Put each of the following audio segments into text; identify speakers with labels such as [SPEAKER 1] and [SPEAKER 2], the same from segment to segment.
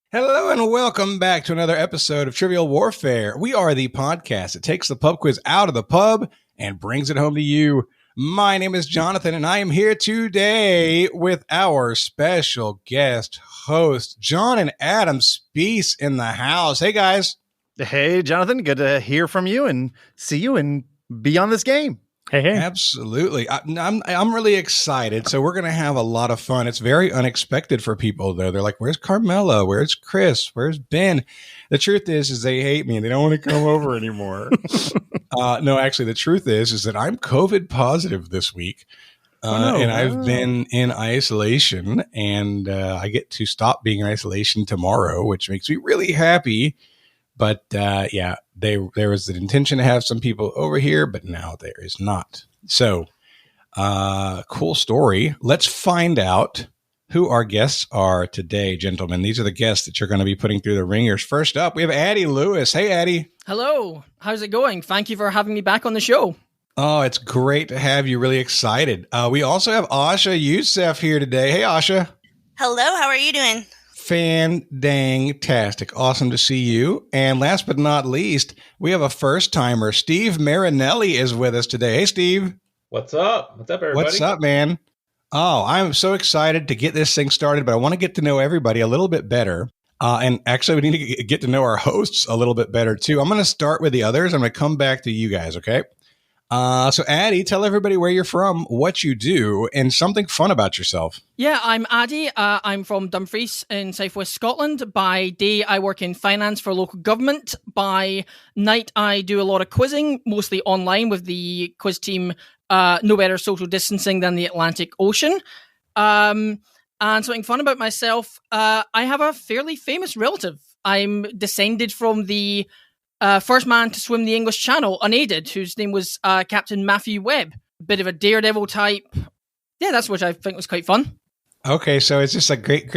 [SPEAKER 1] Hello and welcome back to another episode of Trivial Warfare. We are the podcast that takes the pub quiz out of the pub and brings it home to you. My name is Jonathan, and I am here today with our special guest host, John and Adam Speas in the house. Hey, guys.
[SPEAKER 2] Hey, Jonathan. Good to hear from you and see you and be on this game.
[SPEAKER 3] Hey.
[SPEAKER 1] Absolutely. I'm really excited. So we're going to have a lot of fun. It's very unexpected for people, though. They're like, where's Carmela? Where's Chris? Where's Ben? The truth is they hate me and they don't want to come over anymore. No, actually, the truth is that I'm COVID positive this week. And I've been in isolation, and I get to stop being in isolation tomorrow, which makes me really happy. But yeah, there was an intention to have some people over here, but now there is not. So, cool story. Let's find out who our guests are today, gentlemen. These are the guests that you're going to be putting through the ringers. First up, we have Addie Lewis. Hey, Addie.
[SPEAKER 3] Hello. How's it going? Thank you for having me back on the show.
[SPEAKER 1] Oh, it's great to have you. Really excited. We also have Asha Ouseph here today. Hey, Asha.
[SPEAKER 4] Hello. How are you doing?
[SPEAKER 1] Fan-dang-tastic. Awesome to see you. And last but not least, we have a first-timer. Steve Marinelli is with us today. Hey, Steve.
[SPEAKER 5] What's up? What's up, everybody?
[SPEAKER 1] What's up, man? Oh, I'm so excited to get this thing started, but I want to get to know everybody a little bit better. And actually, we need to get to know our hosts a little bit better, too. I'm going to start with the others. I'm going to come back to you guys, okay? So, Addy, tell everybody where you're from, what you do, and something fun about yourself.
[SPEAKER 3] Yeah, I'm Addy. I'm from Dumfries in southwest Scotland. By day, I work in finance for local government. By night, I do a lot of quizzing, mostly online with the quiz team. No better social distancing than the Atlantic Ocean. And something fun about myself, I have a fairly famous relative. I'm descended from the first man to swim the English Channel unaided, whose name was Captain Matthew Webb. Bit of a daredevil type. Yeah, that's what I think was quite fun.
[SPEAKER 1] Okay, so it's just a great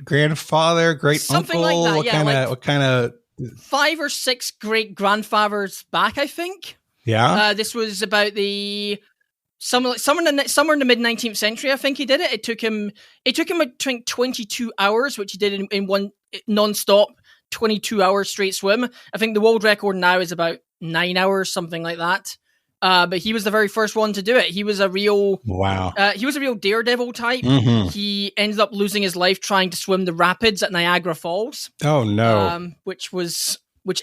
[SPEAKER 1] grandfather, great
[SPEAKER 3] something
[SPEAKER 1] uncle.
[SPEAKER 3] Like that.
[SPEAKER 1] What kind of
[SPEAKER 3] 5 or 6 great grandfathers back, I think.
[SPEAKER 1] Yeah.
[SPEAKER 3] This was about the somewhere in the mid 19th century. I think he did it. It took him I think 22 hours, which he did in one non-stop 22-hour straight swim. I think the world record now is about 9 hours, something like that. But he was the very first one to do it. He was a real he was a real daredevil type. Mm-hmm. He ended up losing his life trying to swim the rapids at Niagara Falls.
[SPEAKER 1] Oh no!
[SPEAKER 3] Which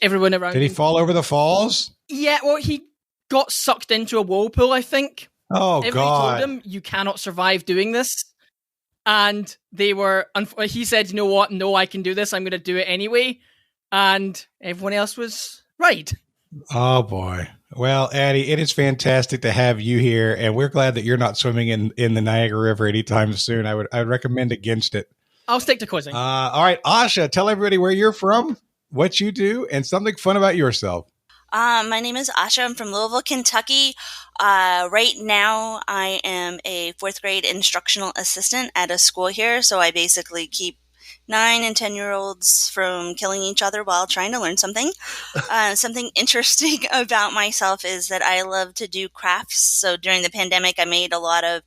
[SPEAKER 3] everyone around.
[SPEAKER 1] Did he fall over the falls? Yeah.
[SPEAKER 3] Well, he got sucked into a whirlpool, I think.
[SPEAKER 1] Oh,
[SPEAKER 3] Everybody
[SPEAKER 1] God.
[SPEAKER 3] told him, you cannot survive doing this. And he said, you know what? No, I can do this. I'm going to do it anyway. And everyone else was right.
[SPEAKER 1] Oh, boy. Well, Addy, it is fantastic to have you here. And we're glad that you're not swimming in the Niagara River anytime soon. I would recommend against it.
[SPEAKER 3] I'll stick to quizzing.
[SPEAKER 1] All right. Asha, tell everybody where you're from, what you do, and something fun about yourself.
[SPEAKER 4] My name is Asha. I'm from Louisville, Kentucky. Right now, I am a 4th grade instructional assistant at a school here. So I basically keep 9 and 10-year-olds from killing each other while trying to learn something. Something interesting about myself is that I love to do crafts. So during the pandemic, I made a lot of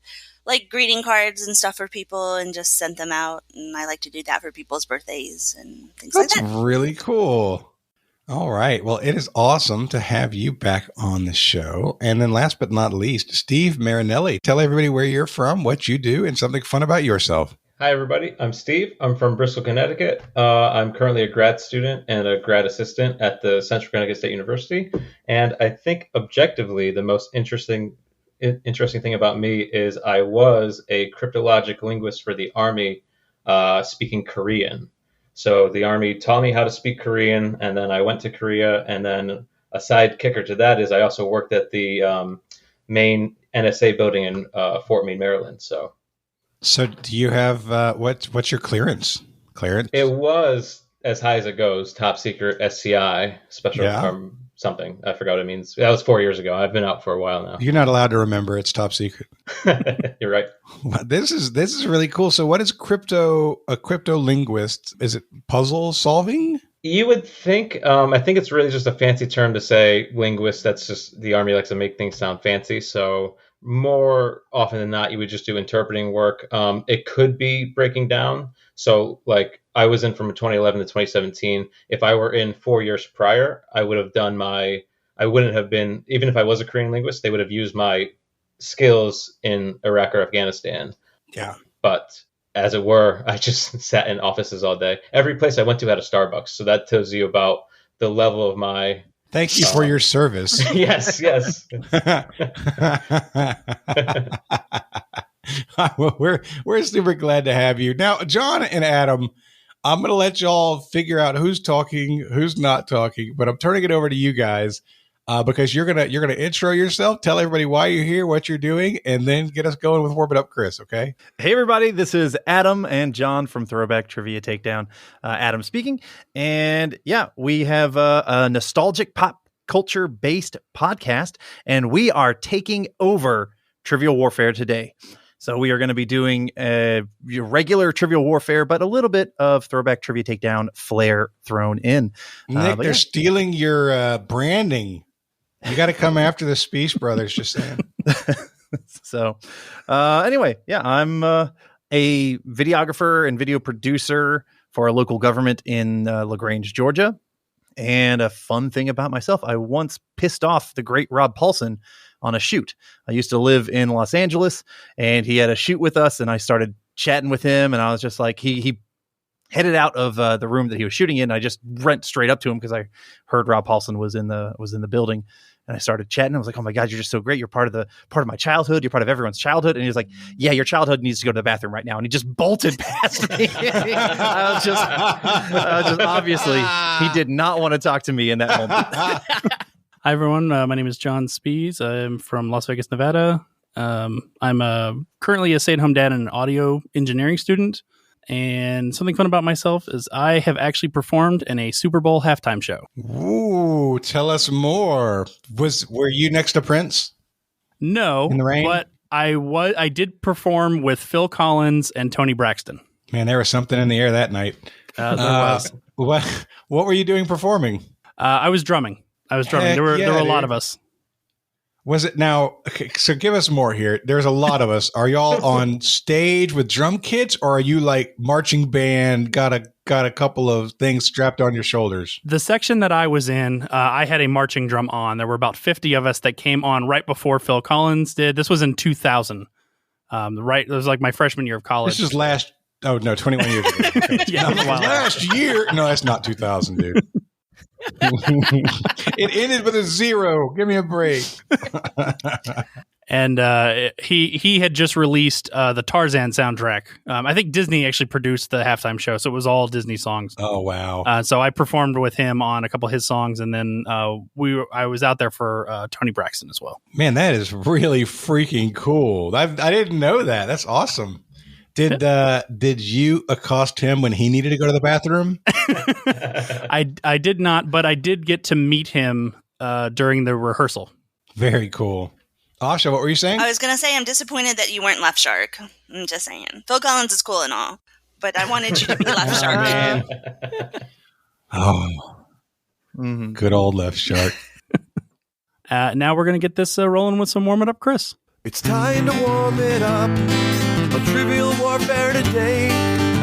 [SPEAKER 4] greeting cards and stuff for people and just sent them out. And I like to do that for people's birthdays and things like that.
[SPEAKER 1] That's really cool. All right. Well, it is awesome to have you back on the show. And then last but not least, Steve Marinelli. Tell everybody where you're from, what you do, and something fun about yourself.
[SPEAKER 5] Hi, everybody. I'm Steve. I'm from Bristol, Connecticut. I'm currently a grad student and a grad assistant at the Central Connecticut State University. And I think objectively, the most interesting thing about me is I was a cryptologic linguist for the Army speaking Korean. So the Army taught me how to speak Korean, and then I went to Korea. And then a side kicker to that is I also worked at the main NSA building in Fort Meade, Maryland. So
[SPEAKER 1] do you have what's your clearance?
[SPEAKER 5] It was as high as it goes, top secret SCI, special something. I forgot what it means. That was 4 years ago. I've been out for a while now.
[SPEAKER 1] You're not allowed to remember. It's top secret.
[SPEAKER 5] You're right.
[SPEAKER 1] This is really cool. So what is a crypto linguist? Is it puzzle solving?
[SPEAKER 5] You would think, I think it's really just a fancy term to say linguist. That's just the Army likes to make things sound fancy. So more often than not, you would just do interpreting work. It could be breaking down. So like I was in from 2011 to 2017. If I were in 4 years prior, I would have done I wouldn't have been, even if I was a Korean linguist, they would have used my skills in Iraq or Afghanistan.
[SPEAKER 1] Yeah.
[SPEAKER 5] But as it were, I just sat in offices all day. Every place I went to had a Starbucks. So that tells you about the level of my...
[SPEAKER 1] Thank you for your service.
[SPEAKER 5] Yes.
[SPEAKER 1] Well, we're super glad to have you. Now, John and Adam, I'm going to let y'all figure out who's talking, who's not talking, but I'm turning it over to you guys because you're gonna intro yourself, tell everybody why you're here, what you're doing, and then get us going with Warm It Up, Chris. Okay?
[SPEAKER 2] Hey, everybody. This is Adam and John from Throwback Trivia Takedown. Adam speaking. And yeah, we have a nostalgic pop culture based podcast, and we are taking over Trivial Warfare today. So we are going to be doing your regular Trivial Warfare, but a little bit of Throwback Trivia Takedown flair thrown in.
[SPEAKER 1] Nick, they're stealing your branding. You got to come after the Speas brothers, just saying.
[SPEAKER 2] So anyway, yeah, I'm a videographer and video producer for a local government in LaGrange, Georgia. And a fun thing about myself, I once pissed off the great Rob Paulson on a shoot. I used to live in Los Angeles, and he had a shoot with us, and I started chatting with him, and I was just like, he headed out of the room that he was shooting in. And I just went straight up to him because I heard Rob Paulson was in the building, and I started chatting. I was like, "Oh my God, you're just so great! You're part of my childhood. You're part of everyone's childhood." And he was like, "Yeah, your childhood needs to go to the bathroom right now." And he just bolted past me. I was just obviously he did not want to talk to me in that moment.
[SPEAKER 6] Hi, everyone. My name is John Speas. I'm from Las Vegas, Nevada. I'm currently a stay-at-home dad and an audio engineering student. And something fun about myself is I have actually performed in a Super Bowl halftime show.
[SPEAKER 1] Ooh, tell us more. Were you next to Prince?
[SPEAKER 6] No,
[SPEAKER 1] in the rain?
[SPEAKER 6] But I did perform with Phil Collins and Tony Braxton.
[SPEAKER 1] Man, there was something in the air that night.
[SPEAKER 6] There was.
[SPEAKER 1] What were you doing performing?
[SPEAKER 6] I was drumming. There were a lot of us.
[SPEAKER 1] Was it now? Okay, so give us more here. There's a lot of us. Are y'all on stage with drum kits, or are you like marching band? Got a couple of things strapped on your shoulders.
[SPEAKER 6] The section that I was in, I had a marching drum on. There were about 50 of us that came on right before Phil Collins did. This was in 2000. It was like my freshman year of college.
[SPEAKER 1] This is 21 years ago. Okay.
[SPEAKER 6] Yeah,
[SPEAKER 1] last year. No, that's not 2000, dude. It ended with a 0. Give me a break.
[SPEAKER 6] And he had just released the Tarzan soundtrack. I think Disney actually produced the halftime show, so it was all Disney songs.
[SPEAKER 1] Oh wow!
[SPEAKER 6] So I performed with him on a couple of his songs, and then I was out there for Tony Braxton as well.
[SPEAKER 1] Man, that is really freaking cool. I didn't know that. That's awesome. Did you accost him when he needed to go to the bathroom?
[SPEAKER 6] I did not, but I did get to meet him during the rehearsal.
[SPEAKER 1] Very cool. Asha, what were you saying?
[SPEAKER 4] I was going to say I'm disappointed that you weren't Left Shark. I'm just saying. Phil Collins is cool and all, but I wanted you to be Left Shark.
[SPEAKER 1] Man. Good old Left Shark.
[SPEAKER 6] Now we're going to get this rolling with some Warm It Up, Chris.
[SPEAKER 7] It's time to warm it up on Trivial Warfare today.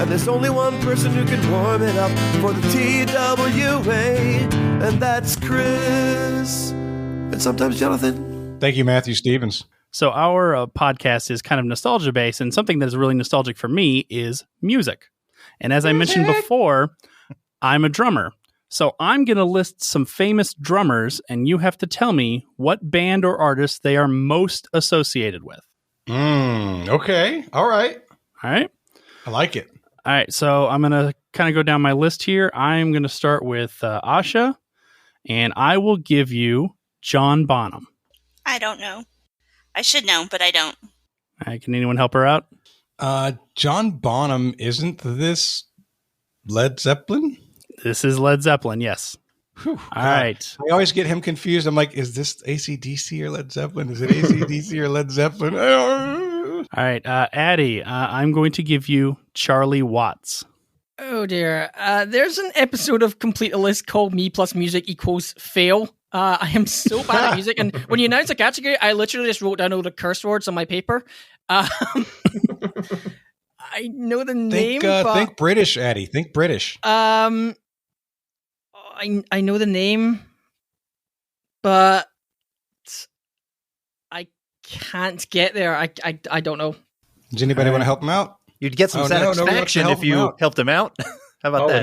[SPEAKER 7] And there's only one person who can warm it up for the TWA, and that's Chris. And sometimes Jonathan.
[SPEAKER 1] Thank you, Matthew Stevens.
[SPEAKER 6] So our podcast is kind of nostalgia based, and something that is really nostalgic for me is music. And as I mentioned before, I'm a drummer. So I'm going to list some famous drummers, and you have to tell me what band or artist they are most associated with.
[SPEAKER 1] Okay. All right. I like it.
[SPEAKER 6] All right. So I'm going to kind of go down my list here. I'm going to start with Asha, and I will give you John Bonham.
[SPEAKER 4] I don't know. I should know, but I don't.
[SPEAKER 6] All right. Can anyone help her out?
[SPEAKER 1] John Bonham, isn't this Led Zeppelin?
[SPEAKER 6] This is Led Zeppelin, yes.
[SPEAKER 1] Whew,
[SPEAKER 6] all right.
[SPEAKER 1] I always get him confused. I'm like, is this AC/DC or Led Zeppelin? Is it AC/DC or Led Zeppelin?
[SPEAKER 6] All right. Addy, I'm going to give you Charlie Watts.
[SPEAKER 3] Oh, dear. There's an episode of Complete a List called Me Plus Music Equals Fail. I am so bad at music. And when you announce a category, I literally just wrote down all the curse words on my paper. I know the name.
[SPEAKER 1] Think British, Addy. Think British.
[SPEAKER 3] I know the name, but I can't get there. I don't know.
[SPEAKER 1] Does anybody want to help him out?
[SPEAKER 2] You'd get some satisfaction if you helped him out. How about that?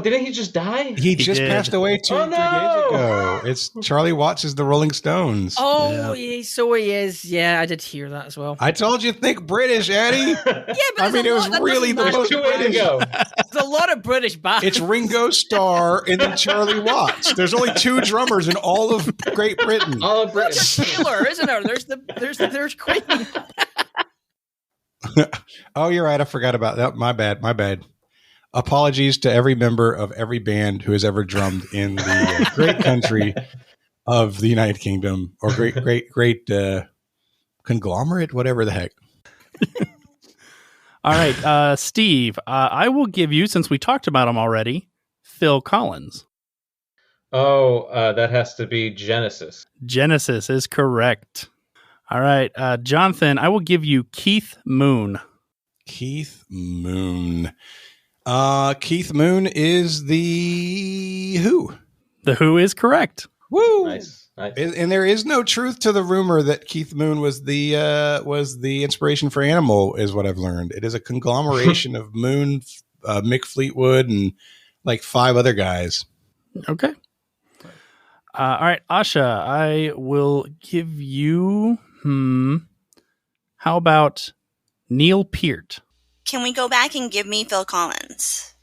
[SPEAKER 5] Didn't he just die?
[SPEAKER 1] He just passed away 2 3 days ago. It's Charlie Watts is the Rolling Stones.
[SPEAKER 3] Oh, yeah, so he is. Yeah, I did hear that as well.
[SPEAKER 1] I told you, think British, Addy.
[SPEAKER 3] Yeah, but
[SPEAKER 1] I mean, it was really the most British.
[SPEAKER 3] There's a lot of British bands.
[SPEAKER 1] It's Ringo Starr and then Charlie Watts. There's only 2 drummers in all of Great Britain.
[SPEAKER 5] All of Britain.
[SPEAKER 3] Taylor, isn't there? There's Queen.
[SPEAKER 1] Oh, you're right. I forgot about that. My bad. Apologies to every member of every band who has ever drummed in the great country of the United Kingdom, or great conglomerate, whatever the heck.
[SPEAKER 6] All right, Steve, I will give you, since we talked about him already, Phil Collins.
[SPEAKER 5] Oh, that has to be Genesis.
[SPEAKER 6] Genesis is correct. All right, Jonathan, I will give you Keith Moon.
[SPEAKER 1] Keith Moon. Keith Moon is the Who.
[SPEAKER 6] The Who is correct.
[SPEAKER 1] Woo!
[SPEAKER 5] Nice.
[SPEAKER 1] And there is no truth to the rumor that Keith Moon was the inspiration for Animal, is what I've learned. It is a conglomeration of Moon, Mick Fleetwood, and like 5 other guys.
[SPEAKER 6] Okay. All right, Asha, I will give you. How about Neil Peart?
[SPEAKER 4] Can we go back and give me Phil Collins?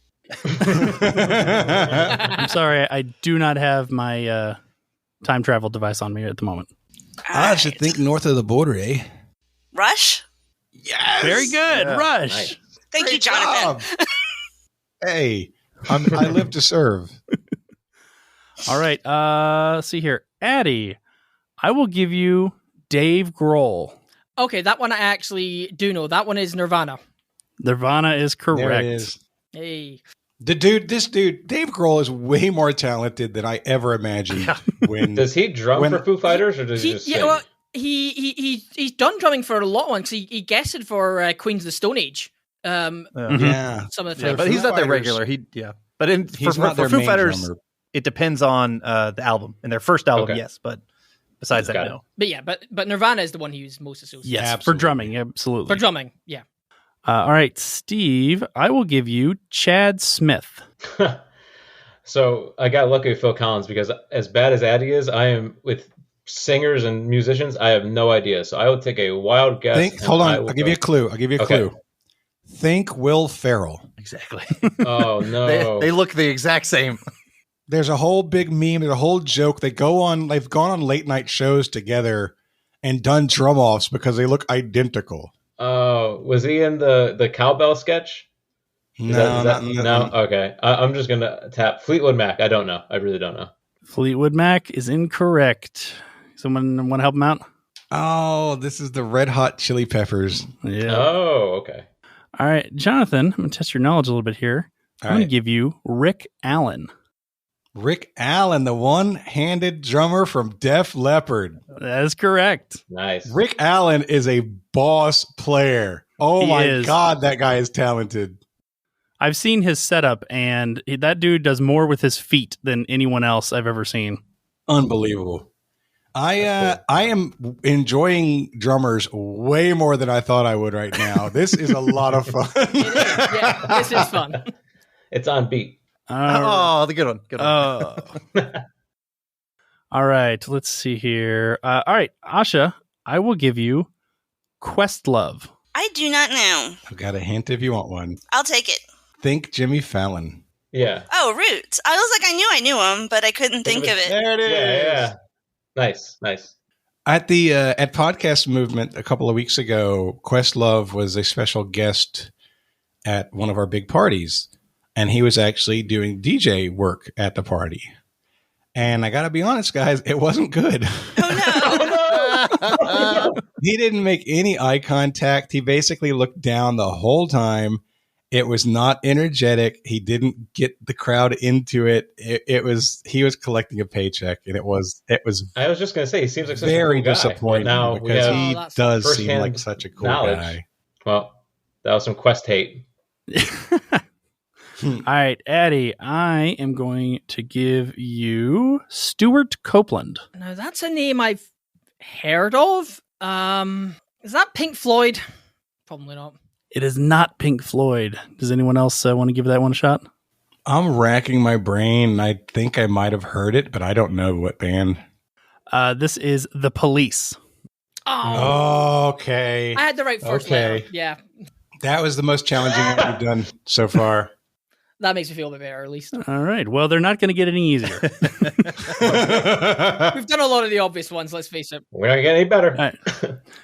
[SPEAKER 6] I'm sorry, I do not have my time travel device on me at the moment.
[SPEAKER 1] I should think north of the border, eh?
[SPEAKER 4] Rush?
[SPEAKER 1] Yes!
[SPEAKER 6] Very good.
[SPEAKER 2] Yeah.
[SPEAKER 6] Rush.
[SPEAKER 4] Nice. Thank
[SPEAKER 1] Great
[SPEAKER 4] you, Jonathan.
[SPEAKER 1] job. Hey, I live to serve.
[SPEAKER 6] All right, see here. Addy, I will give you Dave Grohl.
[SPEAKER 3] Okay, that one I actually do know. That one is Nirvana.
[SPEAKER 6] Nirvana is correct.
[SPEAKER 1] There it is.
[SPEAKER 3] Hey.
[SPEAKER 1] This dude, Dave Grohl is way more talented than I ever imagined. When
[SPEAKER 5] Does he drum for Foo Fighters, or does he just sing?
[SPEAKER 3] Well, he's done drumming for a lot of ones. He guested for Queens of the Stone Age.
[SPEAKER 1] Yeah.
[SPEAKER 3] Some of the
[SPEAKER 2] Yeah,
[SPEAKER 3] times.
[SPEAKER 2] but he's not their
[SPEAKER 1] Fighters.
[SPEAKER 2] regular. But
[SPEAKER 1] He's
[SPEAKER 2] for
[SPEAKER 1] not their
[SPEAKER 2] Foo
[SPEAKER 1] main
[SPEAKER 2] Fighters,
[SPEAKER 1] drummer.
[SPEAKER 2] it depends on the album. In their first album,
[SPEAKER 5] Okay.
[SPEAKER 2] yes, but besides that,
[SPEAKER 5] Got it.
[SPEAKER 2] no.
[SPEAKER 3] But yeah, but Nirvana is the one he was most associated
[SPEAKER 6] Yes,
[SPEAKER 1] Absolutely.
[SPEAKER 6] for drumming, absolutely.
[SPEAKER 3] for drumming. Yeah.
[SPEAKER 6] All right, Steve, I will give you Chad Smith.
[SPEAKER 5] So I got lucky with Phil Collins, because as bad as Addy is, I am with singers and musicians. I have no idea. So I will take a wild guess.
[SPEAKER 1] Hold on. I'll give you a clue.
[SPEAKER 5] Okay.
[SPEAKER 1] Think Will Ferrell.
[SPEAKER 2] Exactly.
[SPEAKER 5] Oh no.
[SPEAKER 2] they look the exact same.
[SPEAKER 1] There's a whole big meme. There's a whole joke. They've gone on late night shows together and done drum offs because they look identical.
[SPEAKER 5] Oh, was he in the cowbell sketch? No. Okay. I'm just gonna tap Fleetwood Mac. I don't know. I really don't know.
[SPEAKER 6] Fleetwood Mac is incorrect. Someone want to help him out?
[SPEAKER 1] Oh, this is the Red Hot Chili Peppers.
[SPEAKER 6] Yeah.
[SPEAKER 5] Oh, okay.
[SPEAKER 6] All right, Jonathan, I'm going to test your knowledge a little bit here. I'm going to give you Rick Allen.
[SPEAKER 1] Rick Allen, the one-handed drummer from Def Leppard.
[SPEAKER 6] That is correct.
[SPEAKER 5] Nice.
[SPEAKER 1] Rick Allen is a boss player. Oh
[SPEAKER 6] He
[SPEAKER 1] my
[SPEAKER 6] is.
[SPEAKER 1] God, that guy is talented.
[SPEAKER 6] I've seen his setup, and that dude does more with his feet than anyone else I've ever seen.
[SPEAKER 1] Unbelievable. I am enjoying drummers way more than I thought I would right now. This is a lot of fun.
[SPEAKER 3] Yeah, this is fun.
[SPEAKER 5] It's on beat.
[SPEAKER 2] Oh, the good one. Good one.
[SPEAKER 6] All right, let's see here. All right, Asha, I will give you Questlove.
[SPEAKER 4] I do not know.
[SPEAKER 1] I've got a hint if you want one.
[SPEAKER 4] I'll take it.
[SPEAKER 1] Think Jimmy Fallon.
[SPEAKER 5] Yeah.
[SPEAKER 4] Oh, Roots. I was like, I knew him, but I couldn't think of it.
[SPEAKER 1] There it is.
[SPEAKER 5] Yeah. Nice.
[SPEAKER 1] At the at Podcast Movement a couple of weeks ago, Questlove was a special guest at one of our big parties, and he was actually doing DJ work at the party. And I got to be honest, guys, it wasn't good.
[SPEAKER 4] Oh, no.
[SPEAKER 1] He didn't make any eye contact. He basically looked down the whole time. It was not energetic. He didn't get the crowd into it. He was collecting a paycheck, and it was.
[SPEAKER 5] I was just gonna say, he seems like such
[SPEAKER 1] very
[SPEAKER 5] a cool guy.
[SPEAKER 1] disappointing
[SPEAKER 5] Now
[SPEAKER 1] because he does seem
[SPEAKER 5] firsthand
[SPEAKER 1] like such a cool
[SPEAKER 5] knowledge.
[SPEAKER 1] guy.
[SPEAKER 5] Well, That was some Quest hate.
[SPEAKER 6] All right, Addy, I am going to give you Stuart Copeland.
[SPEAKER 3] Now, that's a name I've heard of. Is that Pink Floyd? Probably not.
[SPEAKER 6] It is not Pink Floyd. Does anyone else want to give that one a shot?
[SPEAKER 1] I'm racking my brain. I think I might have heard it, but I don't know what band.
[SPEAKER 6] This is The Police.
[SPEAKER 3] Oh,
[SPEAKER 1] Okay.
[SPEAKER 3] I had the right first letter. Yeah,
[SPEAKER 1] That was the most challenging one we've done so far.
[SPEAKER 3] that makes me feel a bit better, at least.
[SPEAKER 6] All right. Well, they're not going to get any easier.
[SPEAKER 3] We've done a lot of the obvious ones, let's face it.
[SPEAKER 5] We're not getting any better.
[SPEAKER 6] All right.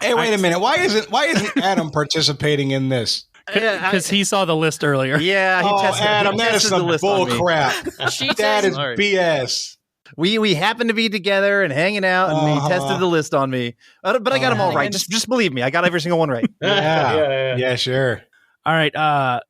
[SPEAKER 1] Hey, wait a minute. Why isn't Adam participating in this?
[SPEAKER 6] Because he saw the list earlier.
[SPEAKER 2] Yeah, he tested,
[SPEAKER 1] Adam,
[SPEAKER 2] he
[SPEAKER 1] that is
[SPEAKER 2] tested the
[SPEAKER 1] some
[SPEAKER 2] list
[SPEAKER 1] bull
[SPEAKER 2] on me.
[SPEAKER 1] crap.
[SPEAKER 3] Cheating.
[SPEAKER 1] That is
[SPEAKER 2] Sorry.
[SPEAKER 1] BS.
[SPEAKER 2] We happened to be together and hanging out, and he tested the list on me. But I got them all right. Just believe me, I got every single one right.
[SPEAKER 1] Yeah, sure.
[SPEAKER 6] All right.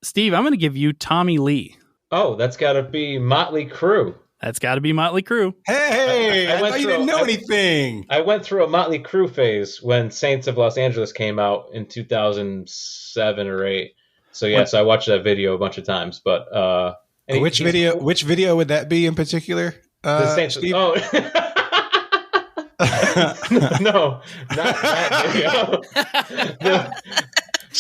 [SPEAKER 6] Steve, I'm going to give you Tommy Lee.
[SPEAKER 5] Oh, that's got to be Motley Crue.
[SPEAKER 6] That's got to be Motley Crue.
[SPEAKER 1] Hey, I thought you didn't know anything.
[SPEAKER 5] I went through a Motley Crue phase when Saints of Los Angeles came out in 2007 or 8. So yes, I watched that video a bunch of times. But
[SPEAKER 1] Which video would that be in particular?
[SPEAKER 5] The Saints.
[SPEAKER 1] Steve?
[SPEAKER 5] Oh. No, not that video.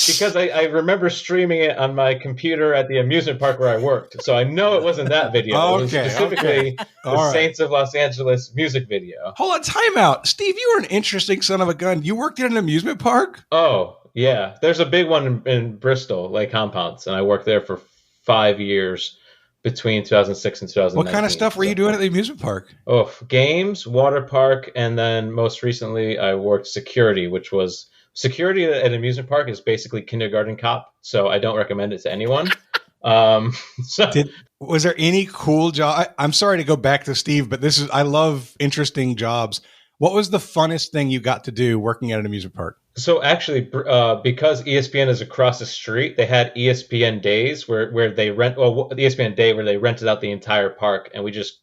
[SPEAKER 5] Because I remember streaming it on my computer at the amusement park where I worked. So I know it wasn't that video. It was specifically the Saints of Los Angeles music video.
[SPEAKER 1] Hold on, time out. Steve, you were an interesting son of a gun. You worked in an amusement park?
[SPEAKER 5] Oh, yeah. There's a big one in Bristol, Lake Compounds, and I worked there for 5 years between 2006 and 2019.
[SPEAKER 1] What kind of stuff were you doing at the amusement park?
[SPEAKER 5] Oh, games, water park, and then most recently I worked security, which was... Security at an amusement park is basically kindergarten cop, so I don't recommend it to anyone.
[SPEAKER 1] Was there any cool job? I'm sorry to go back to Steve, but I love interesting jobs. What was the funnest thing you got to do working at an amusement park?
[SPEAKER 5] So actually, because ESPN is across the street, they had ESPN days where they the ESPN day where they rented out the entire park, and we just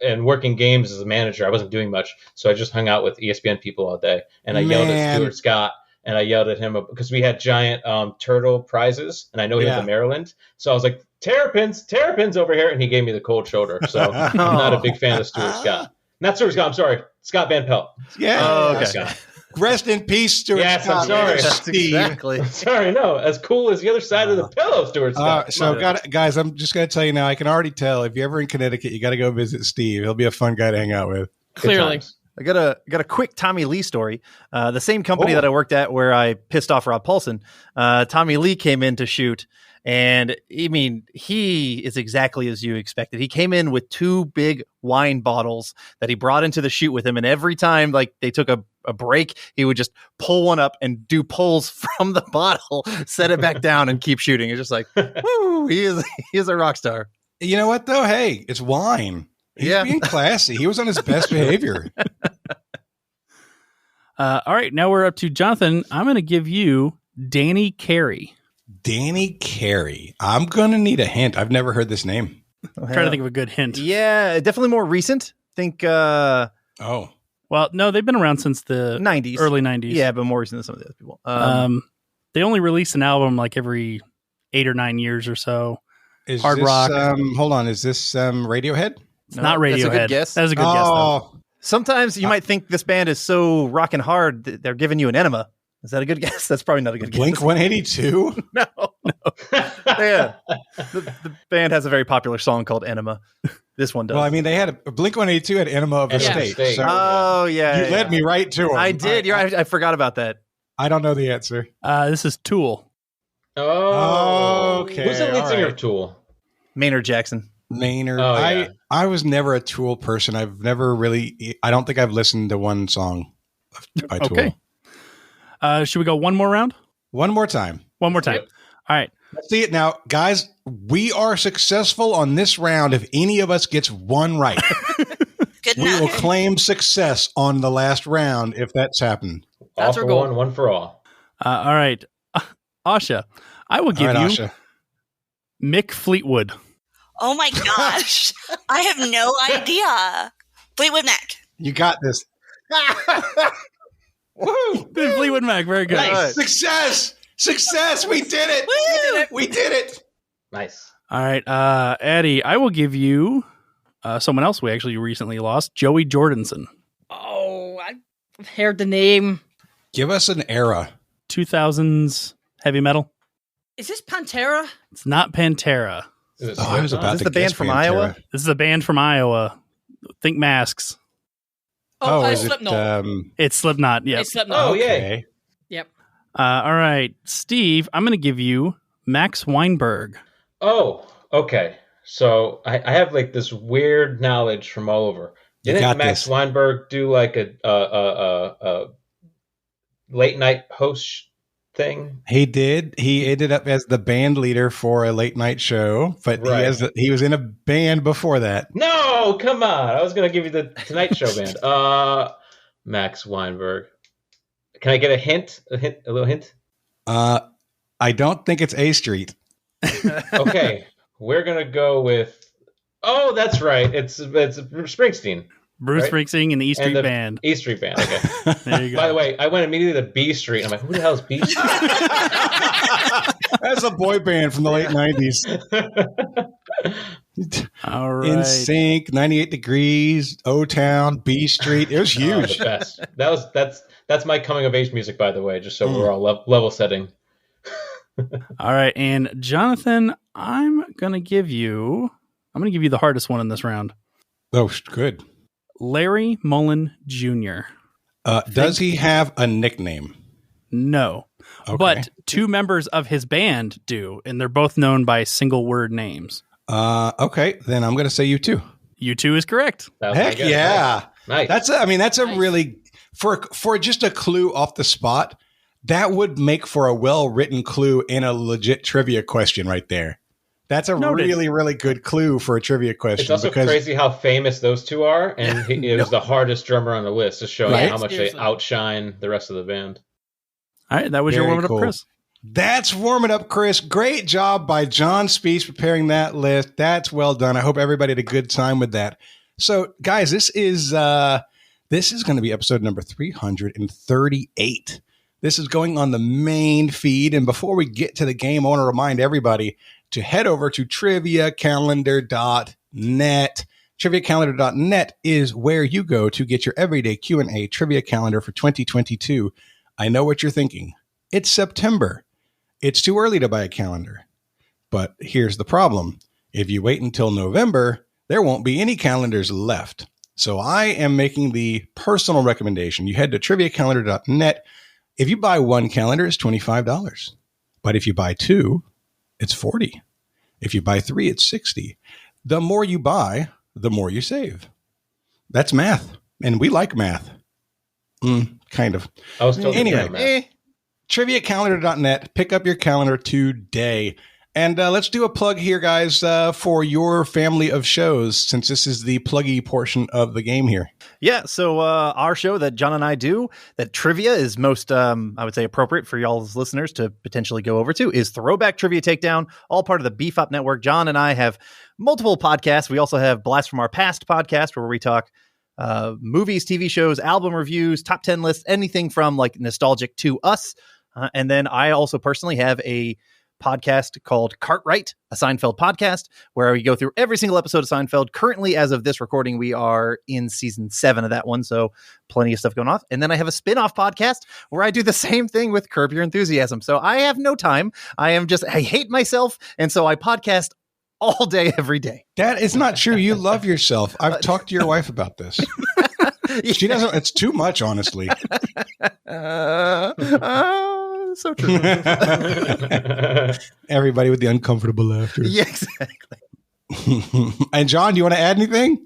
[SPEAKER 5] and working games as a manager, I wasn't doing much, so I just hung out with ESPN people all day, and I yelled at Stuart Scott, and I yelled at him because we had giant turtle prizes, and I know he was in Maryland, so I was like, terrapins over here, and he gave me the cold shoulder. So I'm not a big fan of Stuart Scott. Not Stuart Scott, I'm sorry, Scott Van Pelt.
[SPEAKER 1] Yeah.
[SPEAKER 2] Oh, okay.
[SPEAKER 5] Scott.
[SPEAKER 1] Rest in peace, Stuart
[SPEAKER 5] Yes,
[SPEAKER 1] Scott.
[SPEAKER 5] I'm sorry.
[SPEAKER 1] Steve.
[SPEAKER 2] Exactly.
[SPEAKER 5] Sorry, no, as cool as the other side of the pillow, Stuart Scott.
[SPEAKER 1] Guys, I'm just going to tell you now, I can already tell if you're ever in Connecticut, you got to go visit Steve. He'll be a fun guy to hang out with.
[SPEAKER 3] Clearly.
[SPEAKER 2] I got a quick Tommy Lee story. The same company that I worked at where I pissed off Rob Paulson, Tommy Lee came in to shoot. And I mean, he is exactly as you expected. He came in with 2 big wine bottles that he brought into the shoot with him. And every time like they took a break, he would just pull one up and do pulls from the bottle, set it back down and keep shooting. It's just like, woo, he is a rock star.
[SPEAKER 1] You know what, though? Hey, it's wine. He's being classy. He was on his best behavior.
[SPEAKER 6] All right. Now we're up to Jonathan. I'm going to give you Danny Carey.
[SPEAKER 1] Danny Carey. I'm going to need a hint. I've never heard this name.
[SPEAKER 6] I'm trying to think of a good hint.
[SPEAKER 2] Yeah, definitely more recent. Think
[SPEAKER 6] well, no, they've been around since the
[SPEAKER 2] 90s.
[SPEAKER 6] Early 90s.
[SPEAKER 2] Yeah, but more recent than some of the other people.
[SPEAKER 6] They only release an album like every 8 or 9 years or so.
[SPEAKER 1] Is
[SPEAKER 6] Hard
[SPEAKER 1] this,
[SPEAKER 6] rock.
[SPEAKER 1] Hold on. Is this Radiohead?
[SPEAKER 6] It's not Radiohead.
[SPEAKER 2] That's a good guess.
[SPEAKER 6] That is a good guess, though.
[SPEAKER 2] Sometimes you might think this band is so rockin' hard that they're giving you an enema. Is that a good guess? That's probably not a good
[SPEAKER 1] Blink
[SPEAKER 2] guess.
[SPEAKER 1] 182?
[SPEAKER 2] No. Yeah. The band has a very popular song called Enema. This one does.
[SPEAKER 1] Well, I mean, they had Blink 182 had Enema of the
[SPEAKER 5] Enema
[SPEAKER 1] State.
[SPEAKER 5] State.
[SPEAKER 1] So
[SPEAKER 2] oh, yeah.
[SPEAKER 1] you led me right to him.
[SPEAKER 2] I did. I forgot about that.
[SPEAKER 1] I don't know the answer.
[SPEAKER 6] This is Tool.
[SPEAKER 5] Oh,
[SPEAKER 1] okay.
[SPEAKER 5] Who's the lead
[SPEAKER 1] all
[SPEAKER 5] singer
[SPEAKER 1] right.
[SPEAKER 5] of Tool?
[SPEAKER 2] Maynard Jackson.
[SPEAKER 1] Maynard.
[SPEAKER 5] Oh, yeah.
[SPEAKER 1] I was never a Tool person. I've never really. I don't think I've listened to one song by Tool.
[SPEAKER 6] Okay. Should we go one more round?
[SPEAKER 1] One more time.
[SPEAKER 6] One more time.
[SPEAKER 5] Yep.
[SPEAKER 6] All right.
[SPEAKER 1] Let's see it now, guys. We are successful on this round if any of us gets one right.
[SPEAKER 4] Good
[SPEAKER 1] We will
[SPEAKER 4] enough.
[SPEAKER 1] claim success on the last round if that's happened.
[SPEAKER 3] That's
[SPEAKER 5] All
[SPEAKER 3] our
[SPEAKER 5] for
[SPEAKER 3] goal.
[SPEAKER 5] one for all.
[SPEAKER 6] All right. Asha, I will give
[SPEAKER 1] All right,
[SPEAKER 6] you
[SPEAKER 1] Asha.
[SPEAKER 6] Mick Fleetwood.
[SPEAKER 4] Oh my gosh. I have no idea. Fleetwood Mac.
[SPEAKER 1] You got this. Woo!
[SPEAKER 6] Fleetwood Mac. Very good.
[SPEAKER 5] Nice.
[SPEAKER 1] Success! Success! We did it! We did it!
[SPEAKER 5] Nice.
[SPEAKER 6] All right, Addy, I will give you someone else we actually recently lost, Joey Jordanson.
[SPEAKER 3] Oh, I've heard the name.
[SPEAKER 1] Give us an era.
[SPEAKER 6] 2000s heavy metal.
[SPEAKER 3] Is this Pantera?
[SPEAKER 6] It's not Pantera.
[SPEAKER 1] I was about
[SPEAKER 2] Is this
[SPEAKER 1] to
[SPEAKER 2] the band
[SPEAKER 1] guess
[SPEAKER 2] from
[SPEAKER 1] Pantera.
[SPEAKER 2] Iowa?
[SPEAKER 6] This is a band from Iowa. Think Masks.
[SPEAKER 1] Is
[SPEAKER 3] Slipknot.
[SPEAKER 6] It's Slipknot. Yeah.
[SPEAKER 3] It's Slipknot.
[SPEAKER 5] Oh, yay.
[SPEAKER 1] Okay.
[SPEAKER 3] Yep.
[SPEAKER 6] All right, Steve, I'm going to give you Max Weinberg.
[SPEAKER 5] Oh, okay. So I have like this weird knowledge from all over.
[SPEAKER 1] You
[SPEAKER 5] Didn't
[SPEAKER 1] got
[SPEAKER 5] Max
[SPEAKER 1] this.
[SPEAKER 5] Weinberg do like a late night host thing?
[SPEAKER 1] He did. He ended up as the band leader for a late night show, but
[SPEAKER 5] Right.
[SPEAKER 1] he was in a band before that.
[SPEAKER 5] No, come on. I was going to give you the Tonight Show band. Max Weinberg. Can I get a hint? A little hint?
[SPEAKER 1] I don't think it's A Street.
[SPEAKER 5] Okay. We're going to go with... Oh, that's right. It's Springsteen.
[SPEAKER 6] Bruce
[SPEAKER 5] Right.
[SPEAKER 6] Springsteen and the E Street
[SPEAKER 5] And the
[SPEAKER 6] Band.
[SPEAKER 5] E Street Band. Okay.
[SPEAKER 6] There you go.
[SPEAKER 5] By the way, I went immediately to B Street. I'm like, who the hell is B Street?
[SPEAKER 1] That's a boy band from the late 90s.
[SPEAKER 6] All right.
[SPEAKER 1] In Sync, 98 Degrees, O-Town, B Street. It was
[SPEAKER 5] Oh,
[SPEAKER 1] huge.
[SPEAKER 5] the best. That's my coming of age music, by the way, just so we're all level setting.
[SPEAKER 6] All right, and Jonathan, I'm gonna give you the hardest one in this round.
[SPEAKER 1] Oh, good.
[SPEAKER 6] Larry Mullen Jr.
[SPEAKER 1] Does he have a nickname?
[SPEAKER 6] No,
[SPEAKER 1] Okay.
[SPEAKER 6] but two members of his band do, and they're both known by single word names.
[SPEAKER 1] Okay, then I'm going to say you too.
[SPEAKER 6] U2 is correct.
[SPEAKER 5] That was my
[SPEAKER 1] Heck
[SPEAKER 5] guess.
[SPEAKER 1] yeah.
[SPEAKER 5] Nice.
[SPEAKER 1] That's a
[SPEAKER 3] Nice.
[SPEAKER 1] really, for just a clue off the spot, that would make for a well-written clue in a legit trivia question right there. That's a
[SPEAKER 6] Noted.
[SPEAKER 1] really, really good clue for a trivia question.
[SPEAKER 5] It's also crazy how famous those two are, and it was the hardest drummer on the list, just showing
[SPEAKER 1] Right.
[SPEAKER 5] how much
[SPEAKER 3] Seriously.
[SPEAKER 5] they outshine the rest of the band.
[SPEAKER 6] All right, that was your
[SPEAKER 1] Very
[SPEAKER 6] warm it
[SPEAKER 1] cool.
[SPEAKER 6] up, Chris.
[SPEAKER 1] That's warming up, Chris. Great job by John Speas preparing that list. That's well done. I hope everybody had a good time with that. So, guys, this is going to be episode number 338. This is going on the main feed. And before we get to the game, I want to remind everybody to head over to triviacalendar.net. Triviacalendar.net is where you go to get your everyday Q&A trivia calendar for 2022. I know what you're thinking. It's September. It's too early to buy a calendar. But here's the problem. If you wait until November, there won't be any calendars left. So I am making the personal recommendation. You head to triviacalendar.net. If you buy one calendar, it's $25. But if you buy two, it's $40. If you buy three, it's $60. The more you buy, the more you save. That's math. And we like math. Kind of.
[SPEAKER 5] I was totally
[SPEAKER 1] Anyway.
[SPEAKER 5] down, man.
[SPEAKER 1] Triviacalendar.net. Pick up your calendar today. And let's do a plug here, guys, for your family of shows, since this is the pluggy portion of the game here.
[SPEAKER 2] Yeah, so our show that John and I do, that trivia is most, I would say, appropriate for y'all's listeners to potentially go over to, is Throwback Trivia Takedown, all part of the Beef Up Network. John and I have multiple podcasts. We also have Blast from Our Past podcast, where we talk movies, TV shows, album reviews, top 10 lists, anything from like nostalgic to us. And then I also personally have a podcast called Cartwright, a Seinfeld podcast, where we go through every single episode of Seinfeld. Currently, as of this recording, we are in season 7 of that one, so plenty of stuff going on. And then I have a spin-off podcast where I do the same thing with Curb Your Enthusiasm. So I have no time. I hate myself, and so I podcast all day, every day.
[SPEAKER 1] That is not true. You love yourself. I've talked to your wife about this. She doesn't. It's too much, honestly.
[SPEAKER 2] So true.
[SPEAKER 1] Everybody with the uncomfortable laughter.
[SPEAKER 2] Yeah, exactly.
[SPEAKER 1] And John, do you want to add anything?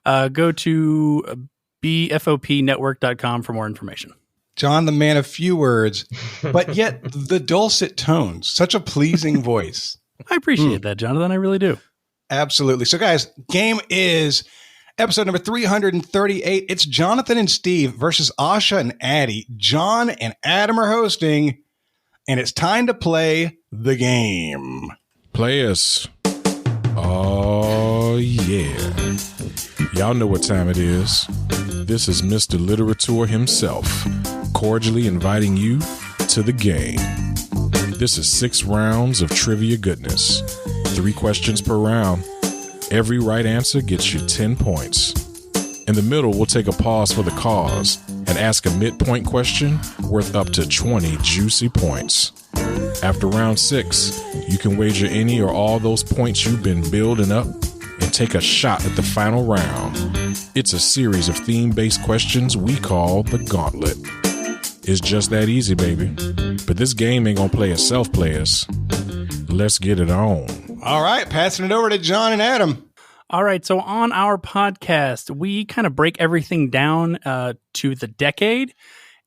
[SPEAKER 6] Go to bfopnetwork.com for more information.
[SPEAKER 1] John, the man of few words, but yet the dulcet tones. Such a pleasing voice.
[SPEAKER 6] I appreciate that, Jonathan. I really do.
[SPEAKER 1] Absolutely. So, guys, game is episode number 338. It's Jonathan and Steve versus Asha and Addy. John and Adam are hosting, and it's time to play the game.
[SPEAKER 8] Players. Oh, yeah. Y'all know what time it is. This is Mr. Literature himself, cordially inviting you to the game. This is 6 rounds of trivia goodness. 3 questions per round. Every right answer gets you 10 points. In the middle, we'll take a pause for the cause and ask a midpoint question worth up to 20 juicy points. After round 6, you can wager any or all those points you've been building up and take a shot at the final round. It's a series of theme-based questions we call the Gauntlet. It's just that easy, baby. But this game ain't gonna play itself, players. Let's get it on.
[SPEAKER 1] All right, passing it over to John and Adam.
[SPEAKER 6] All right, so on our podcast, we kind of break everything down to the decade,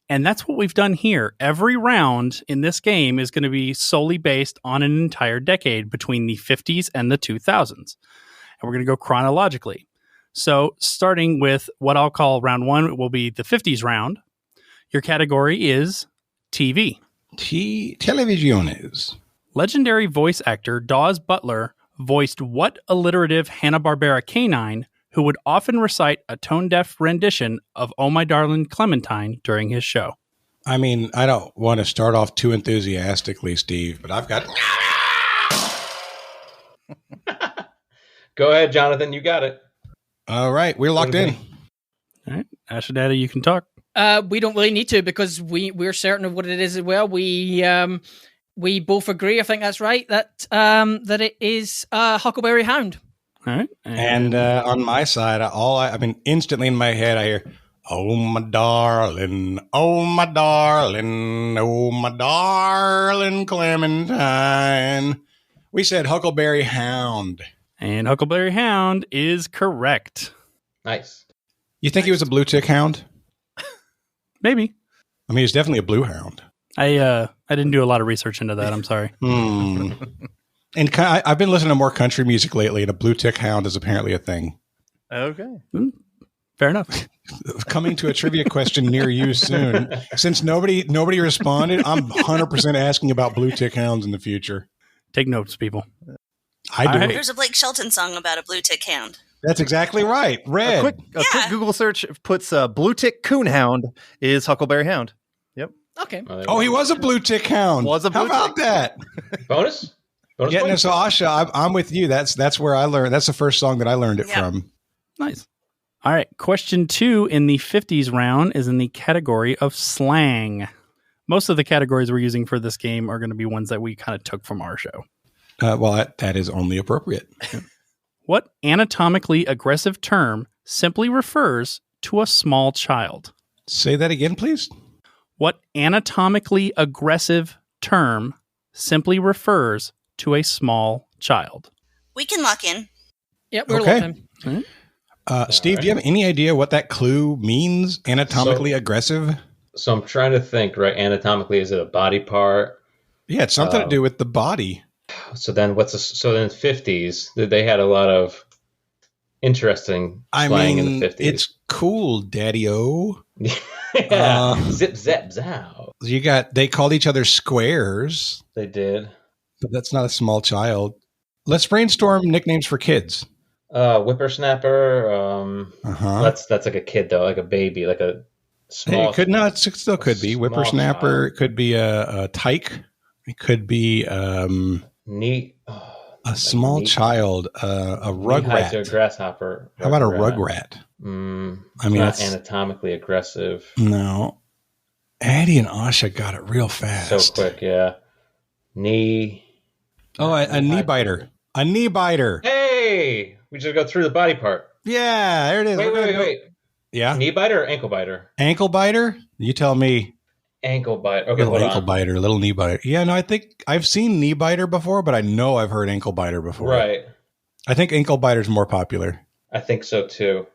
[SPEAKER 6] and that's what we've done here. Every round in this game is going to be solely based on an entire decade between the 50s and the 2000s. And we're going to go chronologically. So starting with what I'll call round 1 will be the 50s round. Your category is TV.
[SPEAKER 1] Televisiones.
[SPEAKER 6] Legendary voice actor Dawes Butler voiced what alliterative Hanna-Barbera canine who would often recite a tone-deaf rendition of Oh My Darling Clementine during his show?
[SPEAKER 1] I mean, I don't want to start off too enthusiastically, Steve, but I've got...
[SPEAKER 5] Go ahead, Jonathan. You got it.
[SPEAKER 1] All right, we're locked in.
[SPEAKER 6] All right, Asha Daddy, you can talk.
[SPEAKER 3] We don't really need to because we're certain of what it is as well. We both agree, I think that's right, that it is Huckleberry Hound.
[SPEAKER 6] All right.
[SPEAKER 1] And on my side, I mean, instantly in my head, I hear, oh, my darling, oh, my darling, oh, my darling Clementine. We said Huckleberry Hound.
[SPEAKER 6] And Huckleberry Hound is correct.
[SPEAKER 5] Nice.
[SPEAKER 1] You think he was a blue tick hound?
[SPEAKER 6] Maybe.
[SPEAKER 1] I mean, he's definitely a blue hound.
[SPEAKER 6] I didn't do a lot of research into that. I'm sorry.
[SPEAKER 1] And I've been listening to more country music lately, and a blue tick hound is apparently a thing.
[SPEAKER 2] Okay.
[SPEAKER 6] Fair enough.
[SPEAKER 1] Coming to a trivia question near you soon. Since nobody responded, I'm 100% asking about blue tick hounds in the future.
[SPEAKER 6] Take notes, people.
[SPEAKER 1] I do.
[SPEAKER 6] All right.
[SPEAKER 4] There's a Blake Shelton song about a blue tick hound.
[SPEAKER 1] That's exactly right. Red.
[SPEAKER 2] A quick Google search puts blue tick coonhound is Huckleberry Hound. Yep.
[SPEAKER 3] Okay.
[SPEAKER 1] Oh, he was a blue tick hound.
[SPEAKER 2] Was a blue
[SPEAKER 1] How about
[SPEAKER 2] tick.
[SPEAKER 1] that?
[SPEAKER 5] Bonus?
[SPEAKER 1] Yeah, no,
[SPEAKER 5] point?
[SPEAKER 1] so Asha, I'm with you. That's where I learned. That's the first song that I learned it from.
[SPEAKER 6] Nice. All right. Question 2 in the 50s round is in the category of slang. Most of the categories we're using for this game are going to be ones that we kind of took from our show.
[SPEAKER 1] Well, that is only appropriate.
[SPEAKER 6] What anatomically aggressive term simply refers to a small child?
[SPEAKER 1] Say that again, please.
[SPEAKER 6] What anatomically aggressive term simply refers to a small child?
[SPEAKER 4] We can lock in.
[SPEAKER 3] Yep, we're
[SPEAKER 1] Okay.
[SPEAKER 3] locked in.
[SPEAKER 1] Steve, do you have any idea what that clue means? Anatomically aggressive?
[SPEAKER 5] So I'm trying to think, right? Anatomically, is it a body part?
[SPEAKER 1] Yeah, it's something to do with the body.
[SPEAKER 5] So then so in the 50s, they had a lot of interesting slang in the 50s.
[SPEAKER 1] It's cool, Daddy-O.
[SPEAKER 5] Zip, zap, zow.
[SPEAKER 1] They called each other squares,
[SPEAKER 5] They did.
[SPEAKER 1] but that's not a small child. Let's brainstorm nicknames for kids.
[SPEAKER 5] Whippersnapper. That's like a kid, though, like a baby, like a small.
[SPEAKER 1] It still could be. Whippersnapper. It could be a tyke. It could be
[SPEAKER 5] Neat.
[SPEAKER 1] a small child, a rugrat.
[SPEAKER 5] A grasshopper.
[SPEAKER 1] How about a rugrat?
[SPEAKER 5] I mean,
[SPEAKER 1] It's
[SPEAKER 5] not anatomically aggressive.
[SPEAKER 1] No. Addie and Asha got it real fast.
[SPEAKER 5] So quick, yeah. Knee.
[SPEAKER 1] Oh, a knee biter. A knee biter.
[SPEAKER 5] Hey! We just go through the body part.
[SPEAKER 1] Yeah, there it is.
[SPEAKER 5] Wait.
[SPEAKER 1] Yeah.
[SPEAKER 5] Knee biter or ankle biter?
[SPEAKER 1] Ankle biter? You tell me.
[SPEAKER 5] Ankle biter. Okay,
[SPEAKER 1] Little
[SPEAKER 5] hold
[SPEAKER 1] ankle
[SPEAKER 5] on.
[SPEAKER 1] biter, little knee biter. Yeah, no, I think I've seen knee biter before, but I know I've heard ankle biter before.
[SPEAKER 5] Right.
[SPEAKER 1] I think ankle biter's more popular.
[SPEAKER 5] I think so too.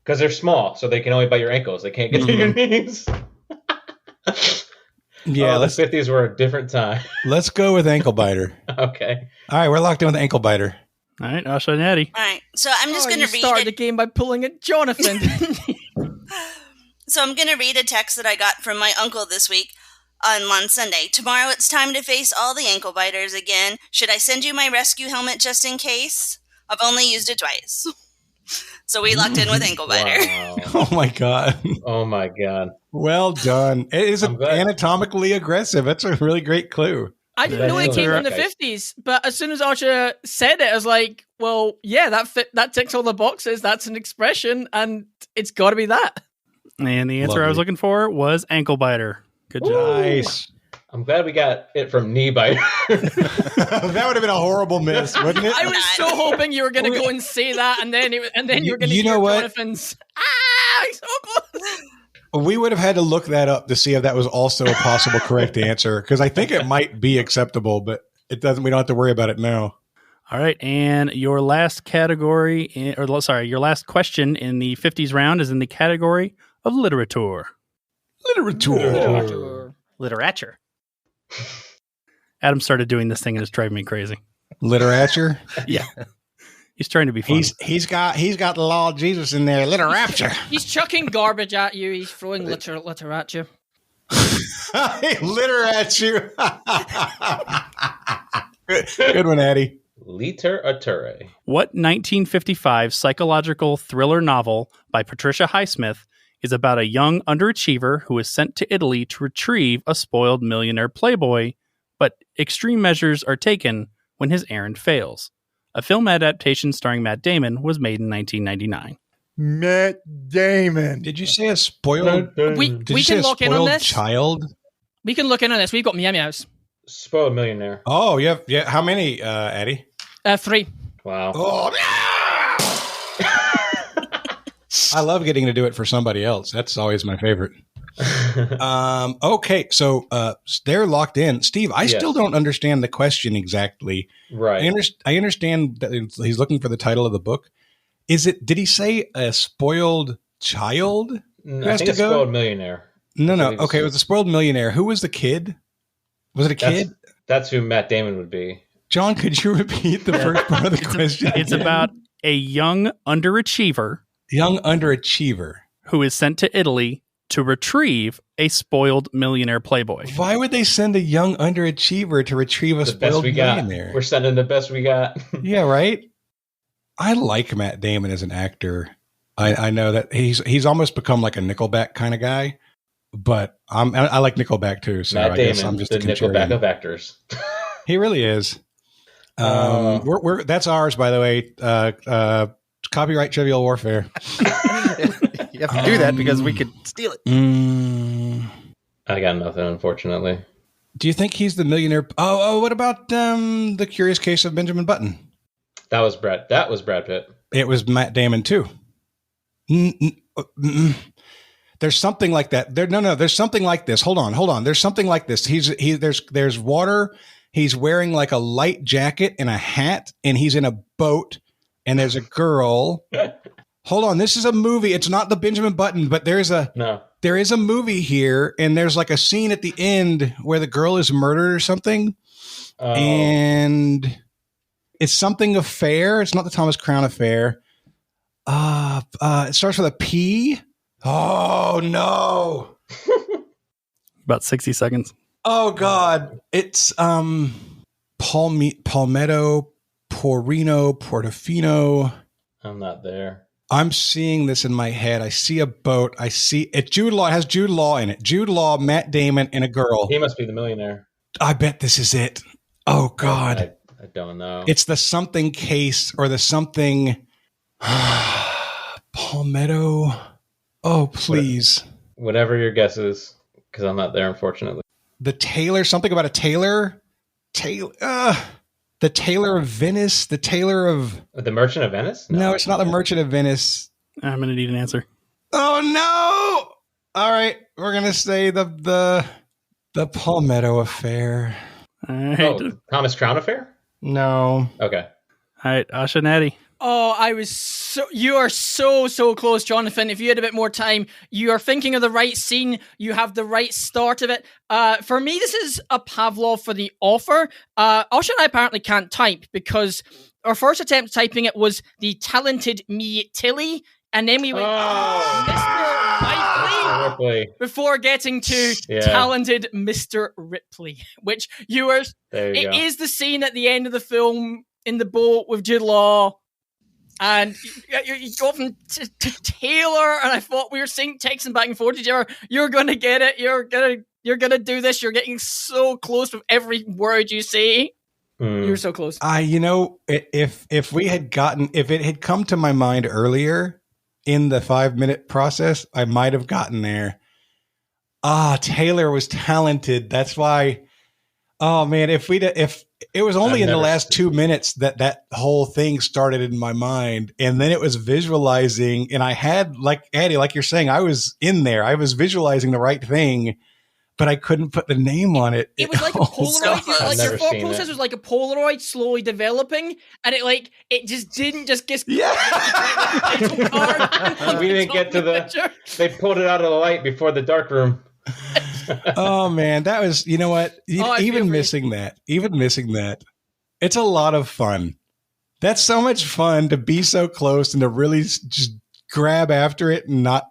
[SPEAKER 5] Because they're small, so they can only bite your ankles. They can't get to your knees.
[SPEAKER 1] Yeah,
[SPEAKER 5] the 50s were a different time.
[SPEAKER 1] let's go with ankle biter.
[SPEAKER 5] Okay.
[SPEAKER 1] All right, we're locked in with ankle biter.
[SPEAKER 6] All right, Asha and Addy.
[SPEAKER 4] All right. So I'm just going
[SPEAKER 3] you
[SPEAKER 4] to read
[SPEAKER 3] started
[SPEAKER 4] it.
[SPEAKER 3] the game by pulling at Jonathan.
[SPEAKER 4] So I'm going to read a text that I got from my uncle this week on Sunday. Tomorrow it's time to face all the ankle biters again. Should I send you my rescue helmet just in case? I've only used it twice. So we locked in with ankle biter.
[SPEAKER 5] Wow.
[SPEAKER 1] Oh my god.
[SPEAKER 5] Oh my god.
[SPEAKER 1] Well done. It is
[SPEAKER 5] I'm glad.
[SPEAKER 1] anatomically aggressive. That's a really great clue.
[SPEAKER 3] I didn't know it came from the 50s, but as soon as Asha said it, I was like, well, yeah, that ticks all the boxes. That's an expression, and it's got to be that.
[SPEAKER 6] And the answer I was looking for was ankle biter. Good job.
[SPEAKER 1] Nice.
[SPEAKER 5] I'm glad we got it from knee biter.
[SPEAKER 1] That would have been a horrible miss, wouldn't it?
[SPEAKER 3] I was so hoping you were going to go and say that, and then you were going to hear Jonathan's, so close.
[SPEAKER 1] We would have had to look that up to see if that was also a possible correct answer, because I think it might be acceptable, but it doesn't. We don't have to worry about it now.
[SPEAKER 6] All right, and your last category, your last question in the 50s round is in the category of literature.
[SPEAKER 2] Literature.
[SPEAKER 6] Adam started doing this thing and it's driving me crazy.
[SPEAKER 1] Literature?
[SPEAKER 6] Yeah. He's trying to be funny.
[SPEAKER 1] He's got the law of Jesus in there. Literature.
[SPEAKER 3] He's chucking garbage at you. He's throwing litter at you.
[SPEAKER 1] Litter at you. Good one, Addy.
[SPEAKER 5] Literature.
[SPEAKER 6] What 1955 psychological thriller novel by Patricia Highsmith is about a young underachiever who is sent to Italy to retrieve a spoiled millionaire playboy, but extreme measures are taken when his errand fails? A film adaptation starring Matt Damon was made in 1999.
[SPEAKER 9] Matt Damon.
[SPEAKER 1] Did you say a spoiled?
[SPEAKER 3] We can look in on this.
[SPEAKER 1] Child.
[SPEAKER 3] We can look in on this. We've got Meow Meows.
[SPEAKER 5] Spoiled millionaire.
[SPEAKER 1] Oh, yeah. How many, Addy?
[SPEAKER 3] 3.
[SPEAKER 5] Wow.
[SPEAKER 1] Oh, I love getting to do it for somebody else. That's always my favorite. Okay, so they're locked in. Steve, I still don't understand the question exactly.
[SPEAKER 5] Right.
[SPEAKER 1] I understand that he's looking for the title of the book. Did he say a spoiled child?
[SPEAKER 5] I think it's spoiled millionaire.
[SPEAKER 1] No. Okay, it was a spoiled millionaire. Who was the kid? Was it a kid?
[SPEAKER 5] That's who Matt Damon would be.
[SPEAKER 1] John, could you repeat the first part of the question?
[SPEAKER 6] It's about a young underachiever.
[SPEAKER 1] Who
[SPEAKER 6] is sent to Italy to retrieve a spoiled millionaire playboy.
[SPEAKER 1] Why would they send a young underachiever to retrieve a spoiled millionaire?
[SPEAKER 5] We're sending the best we got.
[SPEAKER 1] Yeah, right? I like Matt Damon as an actor. I know that he's almost become like a Nickelback kind of guy, but I like Nickelback too. So
[SPEAKER 5] Matt
[SPEAKER 1] I
[SPEAKER 5] Damon,
[SPEAKER 1] guess I'm just
[SPEAKER 5] the Nickelback of actors.
[SPEAKER 1] He really is. That's ours, by the way. Copyright Trivial Warfare.
[SPEAKER 2] You have to do that because we could steal it.
[SPEAKER 5] I got nothing, unfortunately.
[SPEAKER 1] Do you think he's the millionaire? Oh, what about The Curious Case of Benjamin Button?
[SPEAKER 5] That was Brad Pitt.
[SPEAKER 1] It was Matt Damon too. There's something like that. There's something like this. Hold on. There's something like this. There's water. He's wearing like a light jacket and a hat, and he's in a boat, and there's a girl. Hold on. This is a movie. It's not the Benjamin Button, but there is a movie here, and there's like a scene at the end where the girl is murdered or something. And it's something affair. It's not the Thomas Crown Affair. It starts with a P. Oh no.
[SPEAKER 6] About 60 seconds.
[SPEAKER 1] Oh God. It's Palmetto, Porino, Portofino.
[SPEAKER 5] I'm not there.
[SPEAKER 1] I'm seeing this in my head. I see a boat. I see it. Jude Law has Jude Law in it. Jude Law, Matt Damon, and a girl.
[SPEAKER 5] He must be the millionaire.
[SPEAKER 1] I bet this is it. Oh God.
[SPEAKER 5] I don't know.
[SPEAKER 1] It's the something case or the something Palmetto. Oh, please.
[SPEAKER 5] Whatever your guess is, because I'm not there, unfortunately.
[SPEAKER 1] The tailor, something about a tailor. The Tailor of Venice, the Tailor of...
[SPEAKER 5] The Merchant of Venice?
[SPEAKER 1] No, it's not the Merchant of Venice.
[SPEAKER 6] I'm going to need an answer.
[SPEAKER 1] Oh, no! All right, we're going to say the Palmetto Affair.
[SPEAKER 6] All right.
[SPEAKER 5] Oh, Thomas Crown Affair?
[SPEAKER 1] No.
[SPEAKER 5] Okay.
[SPEAKER 6] All right, Asha and Addy.
[SPEAKER 3] Oh, you are so close, Jonathan. If you had a bit more time, you are thinking of the right scene. You have the right start of it. For me, this is a Pavlov for the author. Asha and I apparently can't type because our first attempt typing it was the talented me Tilly, and then we went Mr. Ripley before getting to talented Mr. Ripley, which it is the scene at the end of the film in the boat with Jude Law. And you go from to Taylor, and I thought we were texting back and forth to each other. You're going to get it. You're going to You're going to do this. You're getting so close with every word you say. You're so close.
[SPEAKER 1] If it had come to my mind earlier in the 5-minute process, I might have gotten there. Taylor was talented. That's why. Oh man, if it was only in the last 2 minutes that whole thing started in my mind, and then it was visualizing, and I had, like Addie, like you're saying, I was in there. I was visualizing the right thing, but I couldn't put the name on it.
[SPEAKER 3] It was like a Polaroid. Like your thought process was like a Polaroid slowly developing, and it just didn't just get.
[SPEAKER 5] Yeah. We didn't get to the. They pulled it out of the light before the dark room.
[SPEAKER 1] Oh man, that was, you know what? Even missing that, it's a lot of fun. That's so much fun to be so close and to really just grab after it and not.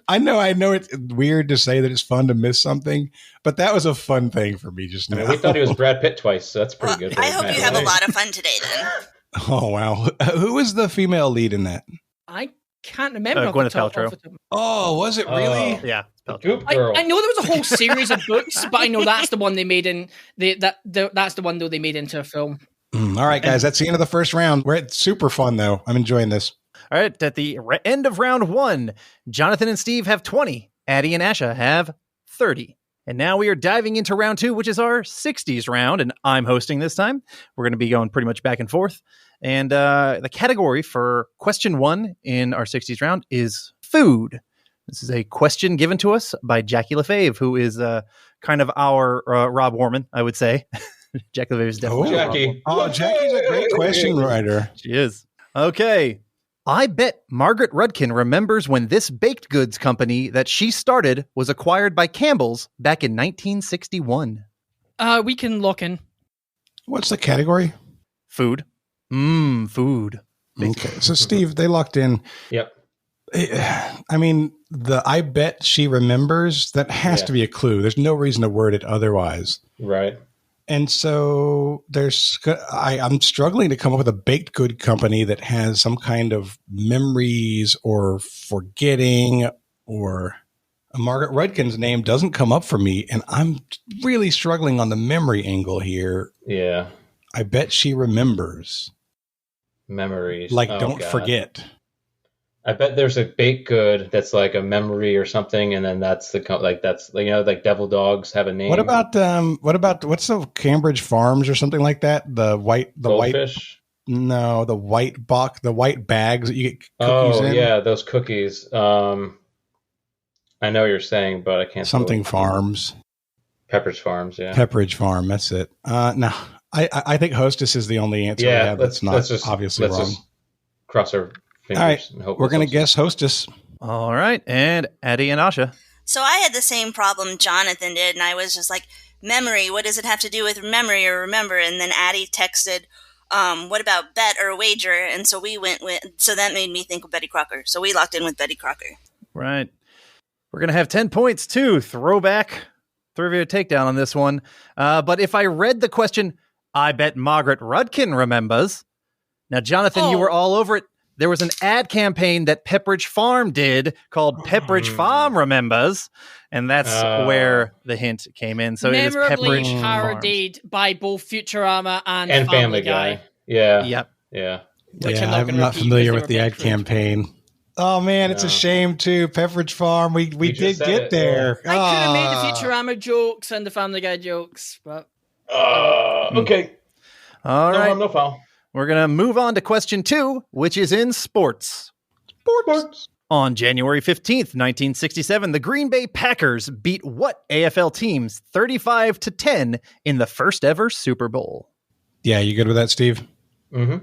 [SPEAKER 1] I know it's weird to say that it's fun to miss something, but that was a fun thing for me just now.
[SPEAKER 5] We thought he was Brad Pitt twice, so that's pretty good.
[SPEAKER 4] I hope you have a lot of fun today then.
[SPEAKER 1] Oh wow, who was the female lead in that?
[SPEAKER 3] I can't remember.
[SPEAKER 2] Gwyneth Paltrow.
[SPEAKER 1] Oh, was it really?
[SPEAKER 2] Yeah.
[SPEAKER 5] Goop Girl.
[SPEAKER 3] I know there was a whole series of books, but I know that's the one they made that's the one though they made into a film.
[SPEAKER 1] All right, guys, that's the end of the first round. We're super fun though. I'm enjoying this.
[SPEAKER 2] All right, at the end of round 1, Jonathan and Steve have 20. Addie and Asha have 30. And now we are diving into round 2, which is our 60s round, and I'm hosting this time. We're going to be going pretty much back and forth. And the category for question 1 in our 60s round is food. This is a question given to us by Jackie LaFave, who is kind of our Rob Warman, I would say. Jackie LaFave is definitely
[SPEAKER 5] Jackie.
[SPEAKER 1] Jackie's a great question writer.
[SPEAKER 2] She is. Okay. I bet Margaret Rudkin remembers when this baked goods company that she started was acquired by Campbell's back in 1961.
[SPEAKER 3] We can lock in.
[SPEAKER 1] What's the category?
[SPEAKER 2] Food. Food.
[SPEAKER 1] Okay. So, Steve, they locked in.
[SPEAKER 5] Yep.
[SPEAKER 1] I mean, I bet she remembers, that has to be a clue. There's no reason to word it otherwise.
[SPEAKER 5] Right.
[SPEAKER 1] And so I'm struggling to come up with a baked good company that has some kind of memories or forgetting, or Margaret Rudkin's name doesn't come up for me. And I'm really struggling on the memory angle here.
[SPEAKER 5] Yeah.
[SPEAKER 1] I bet she remembers.
[SPEAKER 5] Memories.
[SPEAKER 1] Like, don't forget.
[SPEAKER 5] I bet there's a baked good that's like a memory or something, and then that's like Devil Dogs have a name.
[SPEAKER 1] What about what's the Cambridge Farms or something like that? The
[SPEAKER 5] Goldfish?
[SPEAKER 1] The white bags that you get cookies in.
[SPEAKER 5] Oh yeah, those cookies. I know what you're saying, but I can't.
[SPEAKER 1] Something Farms.
[SPEAKER 5] Pepperidge Farms, yeah.
[SPEAKER 1] Pepperidge Farm, that's it. No, I think Hostess is the only answer we have that's not obviously wrong.
[SPEAKER 5] Just cross our fingers.
[SPEAKER 1] All right, we're going to guess Hostess.
[SPEAKER 2] All right, and Addie and Asha.
[SPEAKER 4] So I had the same problem Jonathan did, and I was just like, memory, what does it have to do with memory or remember? And then Addie texted, what about bet or wager? And so we went with, so that made me think of Betty Crocker. So we locked in with Betty Crocker.
[SPEAKER 2] Right. We're going to have 10 points too. Throwback Trivia Takedown on this one. But if I read the question, I bet Margaret Rudkin remembers. Now, Jonathan, you were all over it. There was an ad campaign that Pepperidge Farm did called Pepperidge Farm Remembers, and that's where the hint came in. So it is Pepperidge
[SPEAKER 3] parodied by both Futurama and Family Guy.
[SPEAKER 5] Yeah.
[SPEAKER 2] Yep.
[SPEAKER 5] Yeah.
[SPEAKER 1] I'm not familiar with the ad campaign. Oh man, it's a shame too. Pepperidge Farm, we did get there.
[SPEAKER 3] I could have made the Futurama jokes and the Family Guy jokes, but
[SPEAKER 5] okay.
[SPEAKER 2] All right.
[SPEAKER 5] No harm, no foul.
[SPEAKER 2] We're going to move on to question 2, which is in sports.
[SPEAKER 5] Sports.
[SPEAKER 2] On January 15th, 1967, the Green Bay Packers beat what AFL teams 35-10 in the first ever Super Bowl?
[SPEAKER 1] Yeah, you good with that, Steve?
[SPEAKER 5] Mm-hmm.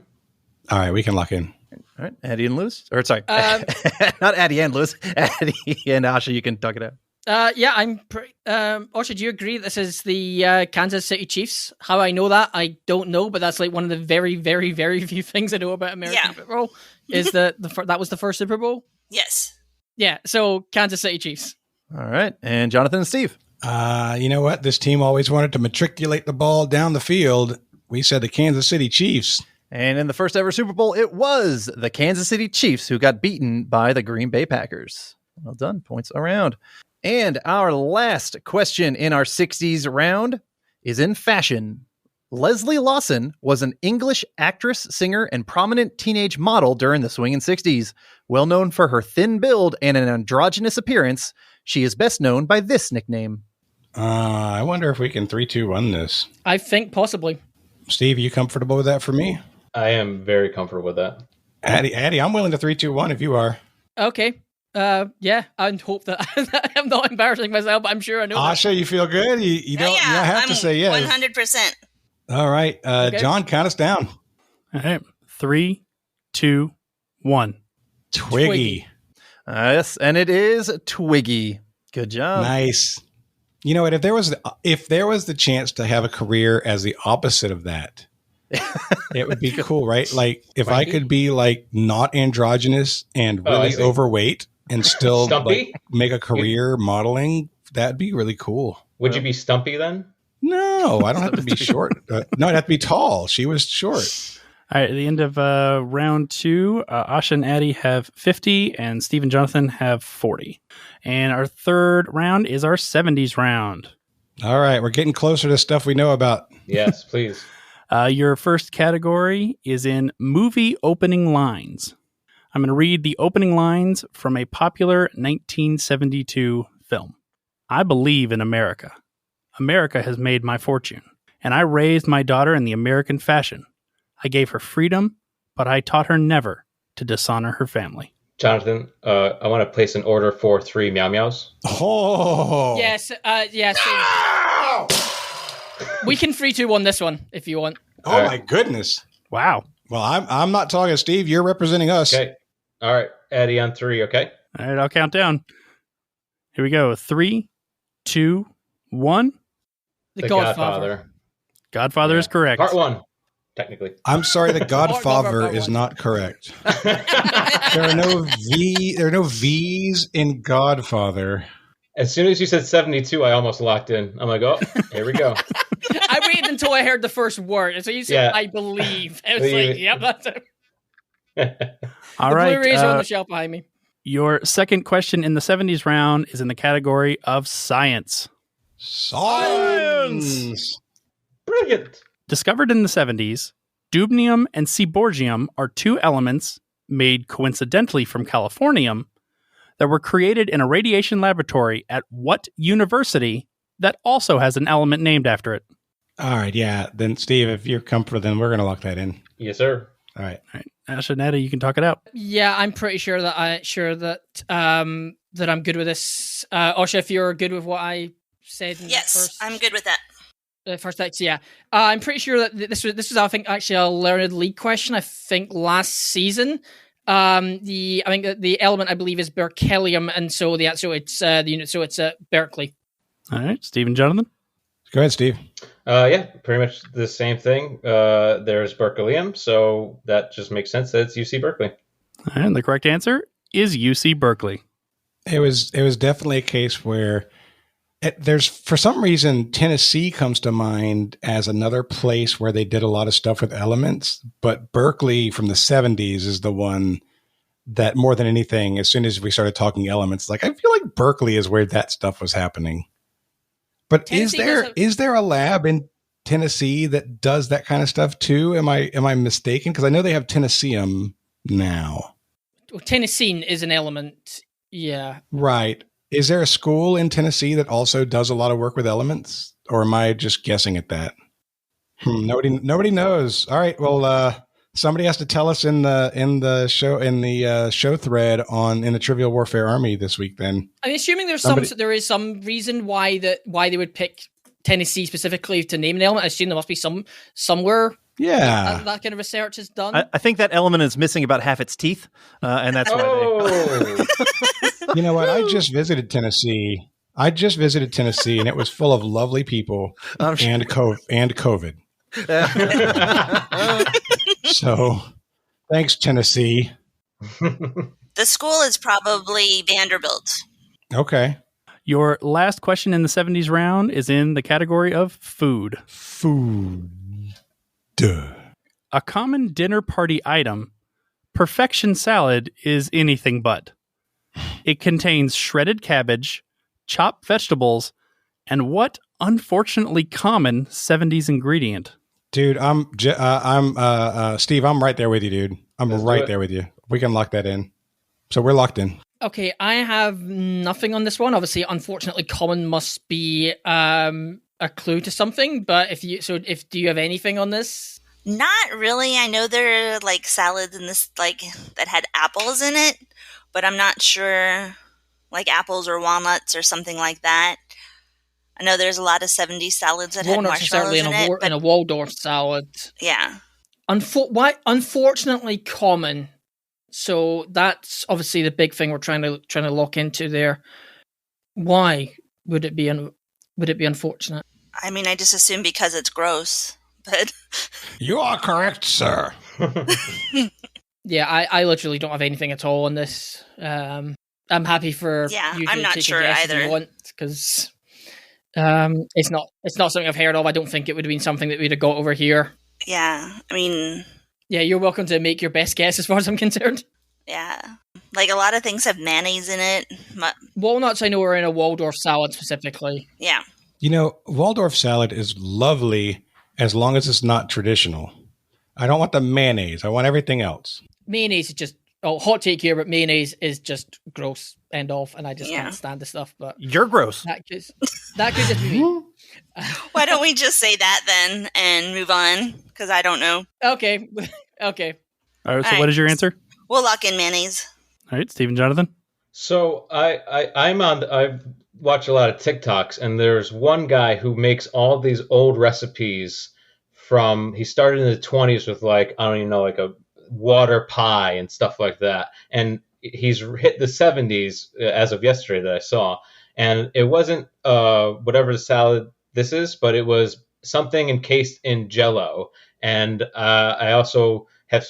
[SPEAKER 1] All right, we can lock in.
[SPEAKER 2] All right, Addie and Lewis. Or sorry, not Addie and Lewis. Addie and Asha, you can talk it out.
[SPEAKER 3] Yeah, I'm pretty. Asha, do you agree this is the Kansas City Chiefs? How I know that, I don't know, but that's like one of the very, very, very few things I know about American football. Is that that was the first Super Bowl?
[SPEAKER 4] Yes.
[SPEAKER 3] Yeah, so Kansas City Chiefs.
[SPEAKER 2] All right, and Jonathan and Steve.
[SPEAKER 1] You know what? This team always wanted to matriculate the ball down the field. We said the Kansas City Chiefs.
[SPEAKER 2] And in the first ever Super Bowl, it was the Kansas City Chiefs who got beaten by the Green Bay Packers. Well done. Points around. And our last question in our 60s round is in fashion. Leslie Lawson was an English actress, singer, and prominent teenage model during the swinging 60s. Well known for her thin build and an androgynous appearance, she is best known by this nickname.
[SPEAKER 1] I wonder if we can 3-2-1 this.
[SPEAKER 3] I think possibly.
[SPEAKER 1] Steve, are you comfortable with that for me?
[SPEAKER 5] I am very comfortable with that.
[SPEAKER 1] Addy, I'm willing to 3-2-1 if you are.
[SPEAKER 3] Okay. Yeah, I hope that I'm not embarrassing myself, but I'm sure I know.
[SPEAKER 1] Asha, you feel good? You don't have to say yes.
[SPEAKER 4] 100%.
[SPEAKER 1] All right.
[SPEAKER 3] Okay.
[SPEAKER 1] John, count us down.
[SPEAKER 6] All right. 3, 2, 1.
[SPEAKER 1] Twiggy.
[SPEAKER 2] Yes, and it is Twiggy. Good job.
[SPEAKER 1] Nice. You know what? If there was the chance to have a career as the opposite of that, it would be cool, right? Like if I could be like not androgynous and really overweight and still like, make a career modeling, that'd be really cool.
[SPEAKER 5] Would you be Stumpy then?
[SPEAKER 1] No, I don't have to be short. No, I'd have to be tall. She was short.
[SPEAKER 6] All right, at the end of round 2, Asha and Addy have 50, and Steve and Jonathan have 40. And our third round is our 70s round.
[SPEAKER 1] All right, we're getting closer to stuff we know about.
[SPEAKER 5] Yes, please.
[SPEAKER 6] Your first category is in movie opening lines. I'm going to read the opening lines from a popular 1972 film. I believe in America. America has made my fortune, and I raised my daughter in the American fashion. I gave her freedom, but I taught her never to dishonor her family.
[SPEAKER 5] Jonathan, I want to place an order for 3 Meow Meows.
[SPEAKER 1] Oh.
[SPEAKER 3] Yes, yes. We can 3-2-1 this one if you want.
[SPEAKER 1] Oh, my goodness.
[SPEAKER 6] Wow.
[SPEAKER 1] Well, I'm not talking, Steve. You're representing us.
[SPEAKER 5] Okay. All right. Addy on 3, okay?
[SPEAKER 6] All right, I'll count down. Here we go. 3, 2, 1.
[SPEAKER 3] The Godfather.
[SPEAKER 6] Godfather is correct.
[SPEAKER 5] Part 1, technically.
[SPEAKER 1] I'm sorry, The Godfather is not correct. There are no V's in Godfather.
[SPEAKER 5] As soon as you said 72, I almost locked in. I'm like, oh, here we go.
[SPEAKER 3] I waited until I heard the first word. So you said, I believe. I was like, yep, that's it.
[SPEAKER 6] All right.
[SPEAKER 3] Blu-rays are on the shelf behind me.
[SPEAKER 6] Your second question in the 70s round is in the category of science.
[SPEAKER 1] Science!
[SPEAKER 5] Brilliant!
[SPEAKER 6] Discovered in the 70s, dubnium and seaborgium are 2 elements made coincidentally from californium that were created in a radiation laboratory at what university that also has an element named after it?
[SPEAKER 1] All right, yeah. Then, Steve, if you're comfortable, then we're going to lock that in.
[SPEAKER 5] Yes, sir.
[SPEAKER 1] All right.
[SPEAKER 6] Asha and Addy, you can talk it out.
[SPEAKER 3] Yeah, I'm pretty sure that I'm good with this. Asha, if you're good with what I said.
[SPEAKER 4] Yes, I'm good with that.
[SPEAKER 3] First text, yeah. I'm pretty sure that this was I think actually a Learned League question. I think last season. The element I believe is berkelium, and so it's the unit. So it's Berkeley.
[SPEAKER 6] All right, Steve and Jonathan.
[SPEAKER 1] Go ahead, Steve.
[SPEAKER 5] Yeah, pretty much the same thing. There's berkelium, so that just makes sense that it's UC Berkeley.
[SPEAKER 6] And the correct answer is UC Berkeley.
[SPEAKER 1] It was definitely a case where there's, for some reason, Tennessee comes to mind as another place where they did a lot of stuff with elements, but Berkeley from the 70s is the one that more than anything, as soon as we started talking elements, like I feel like Berkeley is where that stuff was happening. But is there a lab in Tennessee that does that kind of stuff too? Am I mistaken? Because I know they have Tennesseum now.
[SPEAKER 3] Well, Tennessine is an element. Yeah. Right.
[SPEAKER 1] Is there a school in Tennessee that also does a lot of work with elements, or am I just guessing at that? Nobody knows. All right. Well, somebody has to tell us in the show thread in the Trivial Warfare Army this week. Then
[SPEAKER 3] I'm assuming there is some reason why they would pick Tennessee specifically to name an element. I assume there must be somewhere.
[SPEAKER 1] Yeah,
[SPEAKER 3] that kind of research is done.
[SPEAKER 2] I think that element is missing about half its teeth, and that's why
[SPEAKER 1] You know what? I just visited Tennessee, and it was full of lovely people and COVID. So, thanks, Tennessee.
[SPEAKER 4] The school is probably Vanderbilt.
[SPEAKER 1] Okay.
[SPEAKER 6] Your last question in the 70s round is in the category of food.
[SPEAKER 1] Food.
[SPEAKER 6] A common dinner party item, perfection salad, is anything but. It contains shredded cabbage, chopped vegetables, and what unfortunately common 70s ingredient?
[SPEAKER 1] Dude, Steve, I'm right there with you, dude. I'm right there with you. We can lock that in. So we're locked in.
[SPEAKER 3] Okay, I have nothing on this one. Obviously, unfortunately, common must be a clue to something. But do you have anything on this?
[SPEAKER 4] Not really. I know there are like salads in this that had apples in it, but I'm not sure, like apples or walnuts or something like that. I know there's a lot of 70s salads that
[SPEAKER 3] walnuts
[SPEAKER 4] had marshmallows in it.
[SPEAKER 3] In a Waldorf salad.
[SPEAKER 4] Yeah.
[SPEAKER 3] Unfortunately common. So that's obviously the big thing we're trying to lock into there. Why would it be unfortunate?
[SPEAKER 4] I mean, I just assume because it's gross. But
[SPEAKER 1] you are correct, sir.
[SPEAKER 3] Yeah, I literally don't have anything at all on this. I'm happy for you to
[SPEAKER 4] I'm not
[SPEAKER 3] take
[SPEAKER 4] sure
[SPEAKER 3] a guess
[SPEAKER 4] either.
[SPEAKER 3] if you want, because it's not something I've heard of. I don't think it would have been something that we'd have got over here.
[SPEAKER 4] Yeah, I mean,
[SPEAKER 3] yeah, you're welcome to make your best guess as far as I'm concerned.
[SPEAKER 4] Yeah, like a lot of things have mayonnaise in it.
[SPEAKER 3] Walnuts, I know, are in a Waldorf salad specifically.
[SPEAKER 4] Yeah,
[SPEAKER 1] Waldorf salad is lovely as long as it's not traditional. I don't want the mayonnaise. I want everything else.
[SPEAKER 3] Mayonnaise is just hot take here, but mayonnaise is just gross. End off, and I just can't stand the stuff. But
[SPEAKER 2] you're gross.
[SPEAKER 3] That could just be me.
[SPEAKER 4] Why don't we just say that then and move on? Because I don't know.
[SPEAKER 3] Okay.
[SPEAKER 6] All right. So, what is your answer?
[SPEAKER 4] We'll lock in mayonnaise.
[SPEAKER 6] All right, Steve and Jonathan.
[SPEAKER 5] So I've watched a lot of TikToks, and there's one guy who makes all these old recipes he started in the 20s with like a water pie and stuff like that, and he's hit the 70s as of yesterday that I saw, and it wasn't whatever the salad this is, but it was something encased in Jell-O, and I also have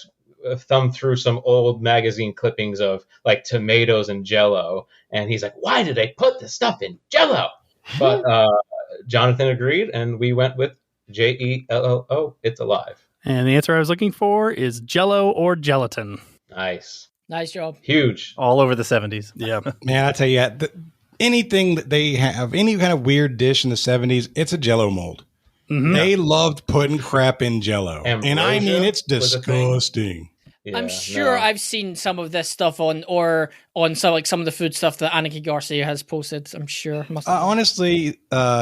[SPEAKER 5] thumbed through some old magazine clippings of like tomatoes and Jell-O, and he's like, why did they put this stuff in Jell-O? But Jonathan agreed, and we went with Jello. It's alive.
[SPEAKER 6] And the answer I was looking for is Jell-O or gelatin.
[SPEAKER 5] Nice
[SPEAKER 3] job.
[SPEAKER 5] Huge.
[SPEAKER 2] All over the 70s. Yeah.
[SPEAKER 1] Man, I tell you, anything that they have, any kind of weird dish in the 70s, it's a Jell-O mold. Mm-hmm. They loved putting crap in Jell-O. And I mean, it's disgusting.
[SPEAKER 3] Yeah, I'm sure I've seen some of this stuff on some of the food stuff that Aniki Garcia has posted. I'm sure.
[SPEAKER 1] Honestly,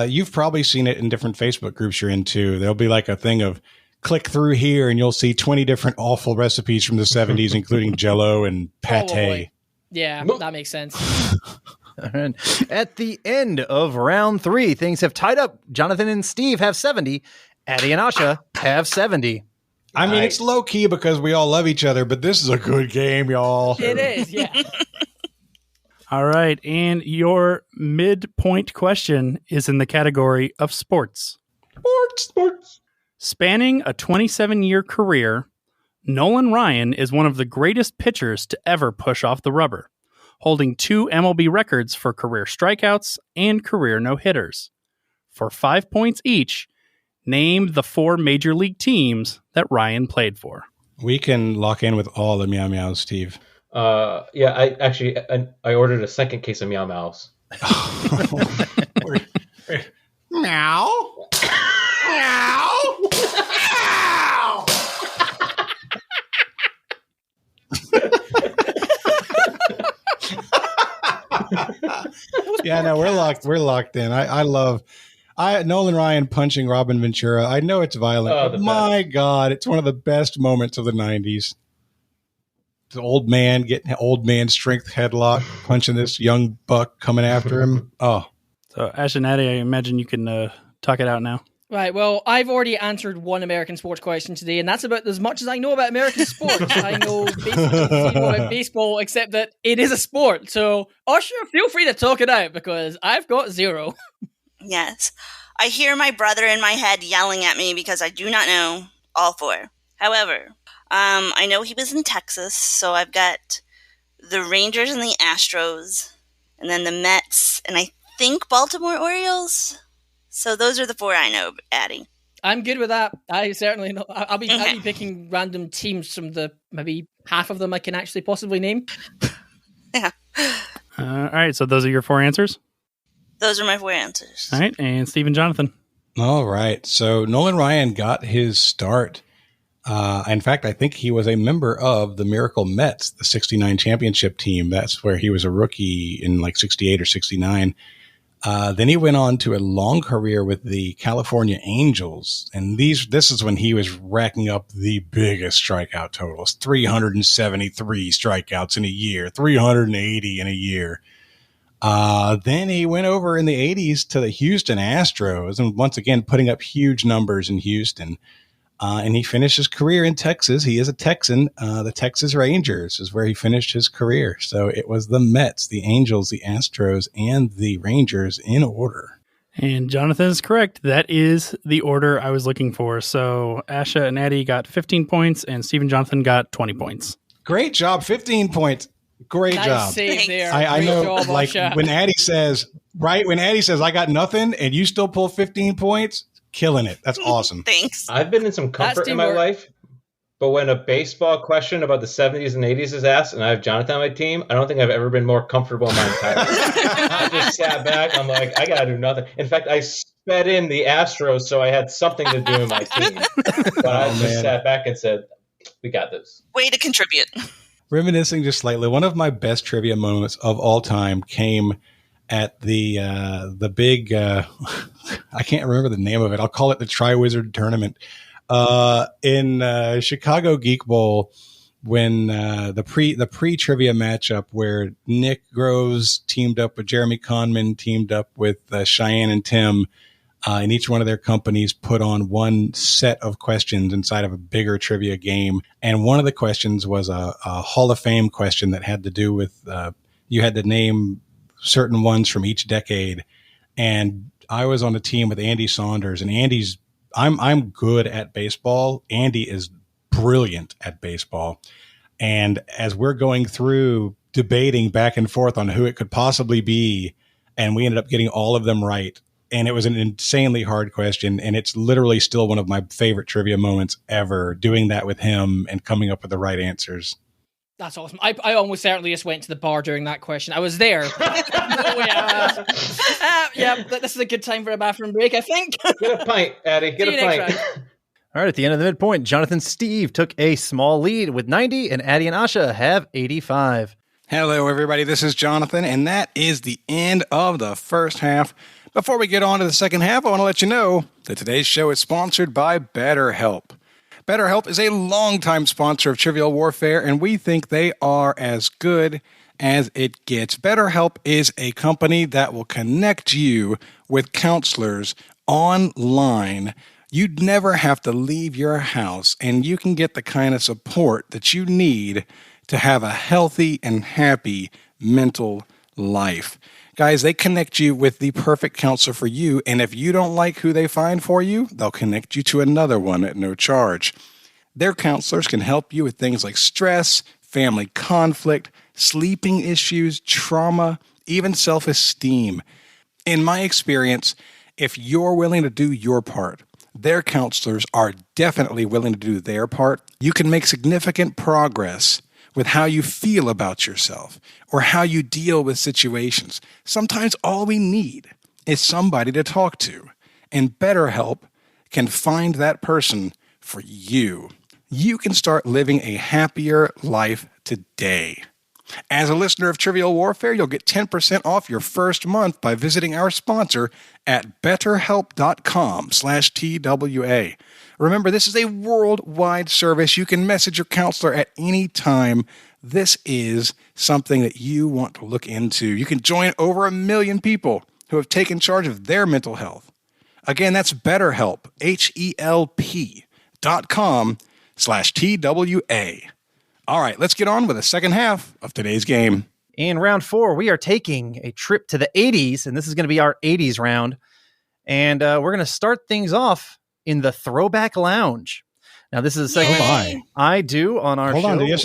[SPEAKER 1] you've probably seen it in different Facebook groups you're into. There'll be like a thing of click through here and you'll see 20 different awful recipes from the 70s, including Jell-O and pate.
[SPEAKER 3] Probably. Yeah, that makes sense.
[SPEAKER 2] At the end of round 3, things have tied up. Jonathan and Steve have 70. Addie and Asha have 70.
[SPEAKER 1] I mean, it's low key because we all love each other, but this is a good game, y'all.
[SPEAKER 3] It is, yeah.
[SPEAKER 6] All right. And your midpoint question is in the category of sports.
[SPEAKER 5] Sports.
[SPEAKER 6] Spanning a 27-year career, Nolan Ryan is one of the greatest pitchers to ever push off the rubber, holding 2 MLB records for career strikeouts and career no-hitters. For 5 points each, name the 4 major league teams that Ryan played for.
[SPEAKER 1] We can lock in with all the Meow Meows, Steve.
[SPEAKER 5] Yeah, I ordered a second case of Meow Meows.
[SPEAKER 1] Meow. Meow. Meow. Yeah, no, we're locked in. I love Nolan Ryan punching Robin Ventura. I know it's violent, but my God, it's one of the best moments of the 90s. The old man getting an old man strength headlock, punching this young buck coming after him. Oh.
[SPEAKER 6] So, Ash and Addy, I imagine you can talk it out now.
[SPEAKER 3] Right, well, I've already answered one American sports question today, and that's about as much as I know about American sports. I know basically zero about baseball, except that it is a sport. So, Usher, feel free to talk it out, because I've got 0.
[SPEAKER 4] Yes. I hear my brother in my head yelling at me because I do not know all 4. However, I know he was in Texas, so I've got the Rangers and the Astros, and then the Mets, and I think Baltimore Orioles. So those are the 4 I know, Addie.
[SPEAKER 3] I'm good with that. I certainly know. I'll be picking random teams from the maybe half of them I can actually possibly name.
[SPEAKER 4] Yeah.
[SPEAKER 6] All right, so those are your 4 answers?
[SPEAKER 4] Those are my 4 answers.
[SPEAKER 6] All right, and Steve and Jonathan.
[SPEAKER 1] All right. So Nolan Ryan got his start. In fact, I think he was a member of the Miracle Mets, the 69 championship team. That's where he was a rookie in like 68 or 69. Then he went on to a long career with the California Angels. And this is when he was racking up the biggest strikeout totals, 373 strikeouts in a year, 380 in a year. Then he went over in the 80s to the Houston Astros and once again putting up huge numbers in Houston. And he finished his career in Texas. He is a Texan. The Texas Rangers is where he finished his career. So it was the Mets, the Angels, the Astros, and the Rangers in order.
[SPEAKER 6] And Jonathan is correct. That is the order I was looking for. So Asha and Addy got 15 points, and Steve and Jonathan got 20 points.
[SPEAKER 1] Great job. 15 points. Great
[SPEAKER 3] Nice
[SPEAKER 1] job.
[SPEAKER 3] save there.
[SPEAKER 1] I
[SPEAKER 3] Great
[SPEAKER 1] know,
[SPEAKER 3] job,
[SPEAKER 1] like
[SPEAKER 3] Asha.
[SPEAKER 1] when Addy says, I got nothing, and you still pull 15 points, killing it. That's awesome.
[SPEAKER 4] Thanks.
[SPEAKER 5] I've been in some comfort in my
[SPEAKER 3] teamwork.
[SPEAKER 5] life, but when a baseball question about the 70s and 80s is asked and I have Jonathan on my team, I don't think I've ever been more comfortable in my entire life. I just sat back. I'm like, I got to do nothing. In fact, I sped in the Astros so I had something to do in my team. But I just sat back and said, we got this.
[SPEAKER 4] Way to contribute.
[SPEAKER 1] Reminiscing just slightly, one of my best trivia moments of all time came at the big, I can't remember the name of it. I'll call it the Tri-Wizard Tournament in Chicago Geek Bowl when the pre-trivia matchup where Nick Groves teamed up with Jeremy Conman, teamed up with Cheyenne and Tim, and each one of their companies put on one set of questions inside of a bigger trivia game. And one of the questions was a Hall of Fame question that had to do with you had to name certain ones from each decade. And I was on a team with Andy Saunders, and I'm good at baseball. Andy is brilliant at baseball. And as we're going through debating back and forth on who it could possibly be, and we ended up getting all of them right. And it was an insanely hard question. And it's literally still one of my favorite trivia moments ever, doing that with him and coming up with the right answers.
[SPEAKER 3] That's awesome. I almost certainly just went to the bar during that question. I was there. This is a good time for a bathroom break, I think.
[SPEAKER 5] Get a pint, Addy. Get a pint.
[SPEAKER 2] All right, at the end of the midpoint, Jonathan and Steve took a small lead with 90, and Addy and Asha have 85.
[SPEAKER 1] Hello, everybody. This is Jonathan, and that is the end of the first half. Before we get on to the second half, I want to let you know that today's show is sponsored by BetterHelp. BetterHelp is a longtime sponsor of Trivial Warfare, and we think they are as good as it gets. BetterHelp is a company that will connect you with counselors online. You'd never have to leave your house, and you can get the kind of support that you need to have a healthy and happy mental life. Guys, they connect you with the perfect counselor for you, and if you don't like who they find for you, they'll connect you to another one at no charge. Their counselors can help you with things like stress, family conflict, sleeping issues, trauma, even self-esteem. In my experience, if you're willing to do your part, their counselors are definitely willing to do their part. You can make significant progress with how you feel about yourself or how you deal with situations. Sometimes all we need is somebody to talk to, and BetterHelp can find that person for you. You can start living a happier life today. As a listener of Trivial Warfare, you'll get 10% off your first month by visiting our sponsor at betterhelp.com/TWA. Remember, this is a worldwide service. You can message your counselor at any time. This is something that you want to look into. You can join over 1 million people who have taken charge of their mental health. Again, that's BetterHelp, HELP.com/TWA. All right, let's get on with the second half of today's game.
[SPEAKER 2] In round 4, we are taking a trip to the 80s, and this is going to be our 80s round. And we're going to start things off in the Throwback Lounge. Now, this is a segment I do on our show.
[SPEAKER 1] Hold on, do you have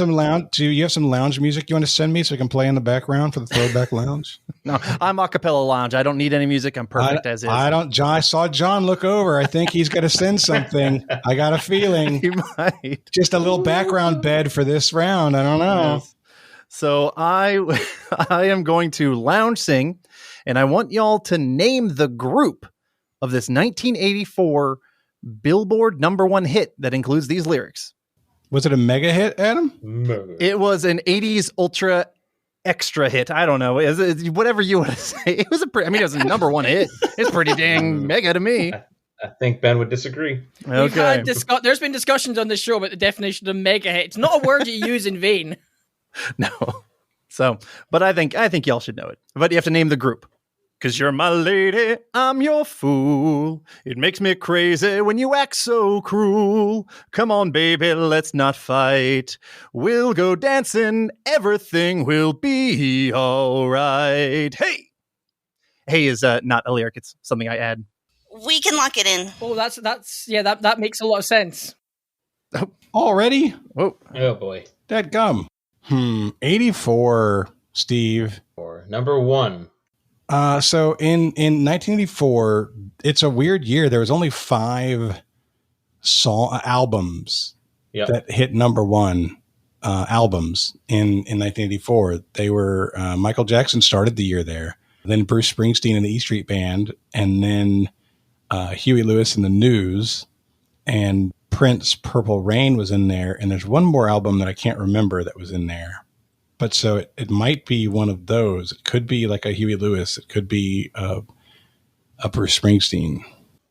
[SPEAKER 1] some lounge music you want to send me so I can play in the background for the Throwback Lounge?
[SPEAKER 2] No, I'm a cappella lounge. I don't need any music. I'm perfect as is.
[SPEAKER 1] I saw John look over. I think he's going to send something. I got a feeling.
[SPEAKER 2] He might.
[SPEAKER 1] Just a little background bed for this round. I don't know.
[SPEAKER 2] Yes. So I am going to lounge sing, and I want y'all to name the group of this 1984 Billboard #1 hit that includes these lyrics.
[SPEAKER 1] Was it a mega hit, Adam?
[SPEAKER 2] It was an 80s ultra extra hit. I don't know. Whatever you want to say. It was it was a #1 hit. It's pretty dang mega to me.
[SPEAKER 5] I think Ben would disagree.
[SPEAKER 2] Okay.
[SPEAKER 3] There's been discussions on this show about the definition of mega hit. It's not a word you use in vain.
[SPEAKER 2] No. So, but I think y'all should know it. But you have to name the group. 'Cause you're my lady, I'm your fool. It makes me crazy when you act so cruel. Come on, baby, let's not fight. We'll go dancing, everything will be all right. Hey! Hey is not a lyric, it's something I add.
[SPEAKER 4] We can lock it in.
[SPEAKER 3] Oh, that makes a lot of sense.
[SPEAKER 1] Already?
[SPEAKER 2] Whoa.
[SPEAKER 5] Oh boy.
[SPEAKER 1] That gum. 84, Steve.
[SPEAKER 5] Or #1.
[SPEAKER 1] So in 1984, it's a weird year. There was only 5 albums that hit #1 albums in 1984. They were Michael Jackson started the year there, then Bruce Springsteen and the E Street Band, and then Huey Lewis and the News, and Prince Purple Rain was in there. And there's one more album that I can't remember that was in there. But so it might be one of those. It could be like a Huey Lewis. It could be a Bruce Springsteen.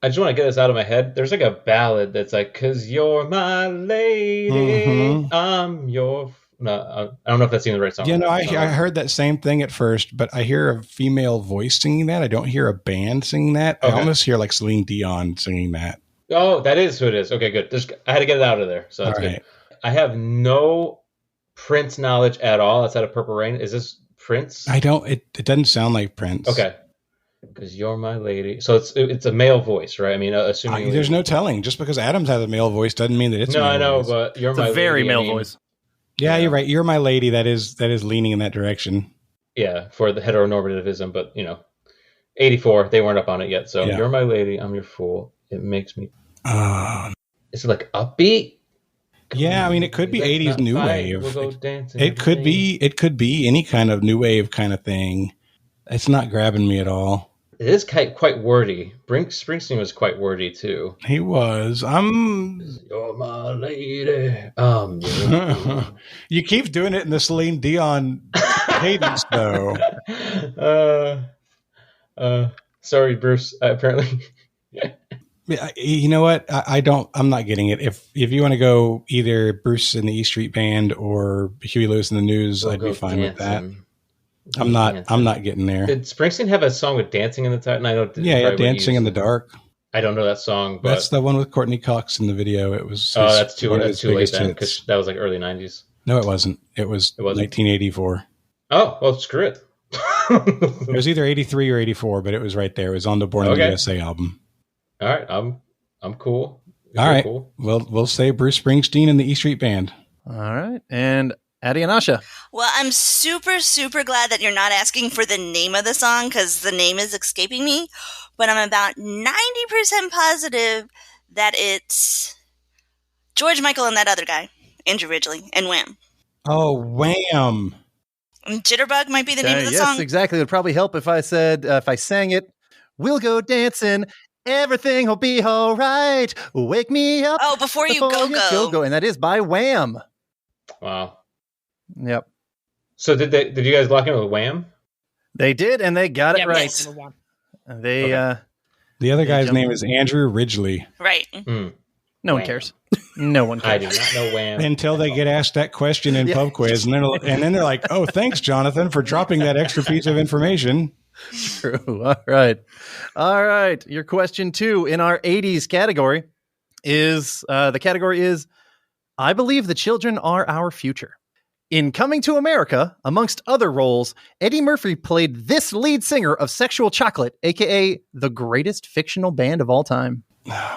[SPEAKER 5] I just want to get this out of my head. There's like a ballad that's like, 'cause you're my lady, I'm your... No, I don't know if that's even the right song.
[SPEAKER 1] Yeah, no, I heard that same thing at first, but I hear a female voice singing that. I don't hear a band singing that. Okay. I almost hear like Celine Dion singing that.
[SPEAKER 5] Oh, that is who it is. Okay, good. I had to get it out of there, so that's good. I have no Prince knowledge at all outside of Purple Rain. Is this Prince?
[SPEAKER 1] I don't. It doesn't sound like Prince.
[SPEAKER 5] Okay, because you're my lady. So it's a male voice, right? I mean, assuming
[SPEAKER 1] there's no telling. Just because Adams has a male voice doesn't mean that it's
[SPEAKER 5] no.
[SPEAKER 1] A male
[SPEAKER 5] I know,
[SPEAKER 1] voice.
[SPEAKER 5] but you're
[SPEAKER 2] it's
[SPEAKER 5] my
[SPEAKER 2] a very
[SPEAKER 5] lady,
[SPEAKER 2] male voice.
[SPEAKER 1] Yeah, you're right. You're my lady. That is leaning in that direction.
[SPEAKER 5] Yeah, for the heteronormativism, but 84, they weren't up on it yet. So you're my lady, I'm your fool. It makes me. Is it like upbeat?
[SPEAKER 1] Yeah, I mean, it could be 80s new wave.
[SPEAKER 5] We'll go dancing.
[SPEAKER 1] It could be any kind of new wave kind of thing. It's not grabbing me at all.
[SPEAKER 5] It is quite wordy. Springsteen was quite wordy too.
[SPEAKER 1] He was.
[SPEAKER 5] You're my lady.
[SPEAKER 1] You keep doing it in the Celine Dion cadence, though.
[SPEAKER 5] Sorry, Bruce. Apparently.
[SPEAKER 1] You know what? I'm not getting it. If you want to go either Bruce and the E Street Band or Huey Lewis and the News, I'd be fine with that. I'm not getting there.
[SPEAKER 5] Did Springsteen have a song with dancing in the title? I know.
[SPEAKER 1] Yeah, Dancing in the Dark.
[SPEAKER 5] I don't know that song, but
[SPEAKER 1] that's the one with Courtney Cox in the video. It was.
[SPEAKER 5] That's too late then, because that was like early 90s.
[SPEAKER 1] No, it wasn't. It was 1984.
[SPEAKER 5] Oh, well, screw it.
[SPEAKER 1] It was either 83 or 84, but it was right there. It was on the Born in the USA album.
[SPEAKER 5] All right, I'm cool.
[SPEAKER 1] All right, cool. We'll say Bruce Springsteen and the E Street Band.
[SPEAKER 2] All right, and Addie and Asha.
[SPEAKER 4] Well, I'm super, super glad that you're not asking for the name of the song because the name is escaping me. But I'm about 90% positive that it's George Michael and that other guy, Andrew Ridgeley, and Wham.
[SPEAKER 1] Oh, Wham!
[SPEAKER 4] Jitterbug might be the name of the song.
[SPEAKER 2] Yes, exactly. It would probably help if I said, if I sang it, we'll go dancing. Everything will be all right. Wake me up.
[SPEAKER 4] Oh, before you go.
[SPEAKER 2] And that is by Wham.
[SPEAKER 5] Wow.
[SPEAKER 2] Yep.
[SPEAKER 5] So did you guys lock in with Wham?
[SPEAKER 2] They did, and they got it right.
[SPEAKER 4] Yes.
[SPEAKER 2] They
[SPEAKER 1] the other guy's name is Andrew Ridgeley.
[SPEAKER 4] Right.
[SPEAKER 2] No one cares. No one cares.
[SPEAKER 5] I do not know Wham.
[SPEAKER 1] Until they get asked that question in pub quiz, and then they're like, "Oh, thanks, Jonathan, for dropping that extra piece of information."
[SPEAKER 2] True. All right. Your question 2 in our 80s category is the category is I believe the children are our future. In Coming to America, amongst other roles, Eddie Murphy played this lead singer of Sexual Chocolate, aka the greatest fictional band of all time.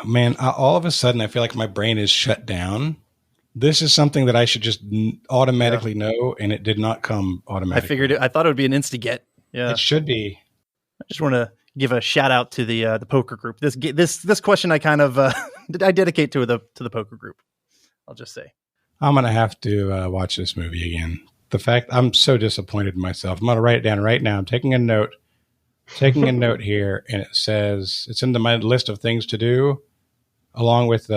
[SPEAKER 1] Man, all of a sudden, I feel like my brain is shut down. This is something that I should just automatically know, and it did not come automatically.
[SPEAKER 2] I thought it would be an insta-get. Yeah,
[SPEAKER 1] it should be.
[SPEAKER 2] I just want to give a shout out to the poker group. This question I kind of I dedicate to the poker group. I'll just say
[SPEAKER 1] I'm gonna have to watch this movie again. The fact I'm so disappointed in myself. I'm going to write it down right now. I'm taking a note here, and it says it's into my list of things to do, along with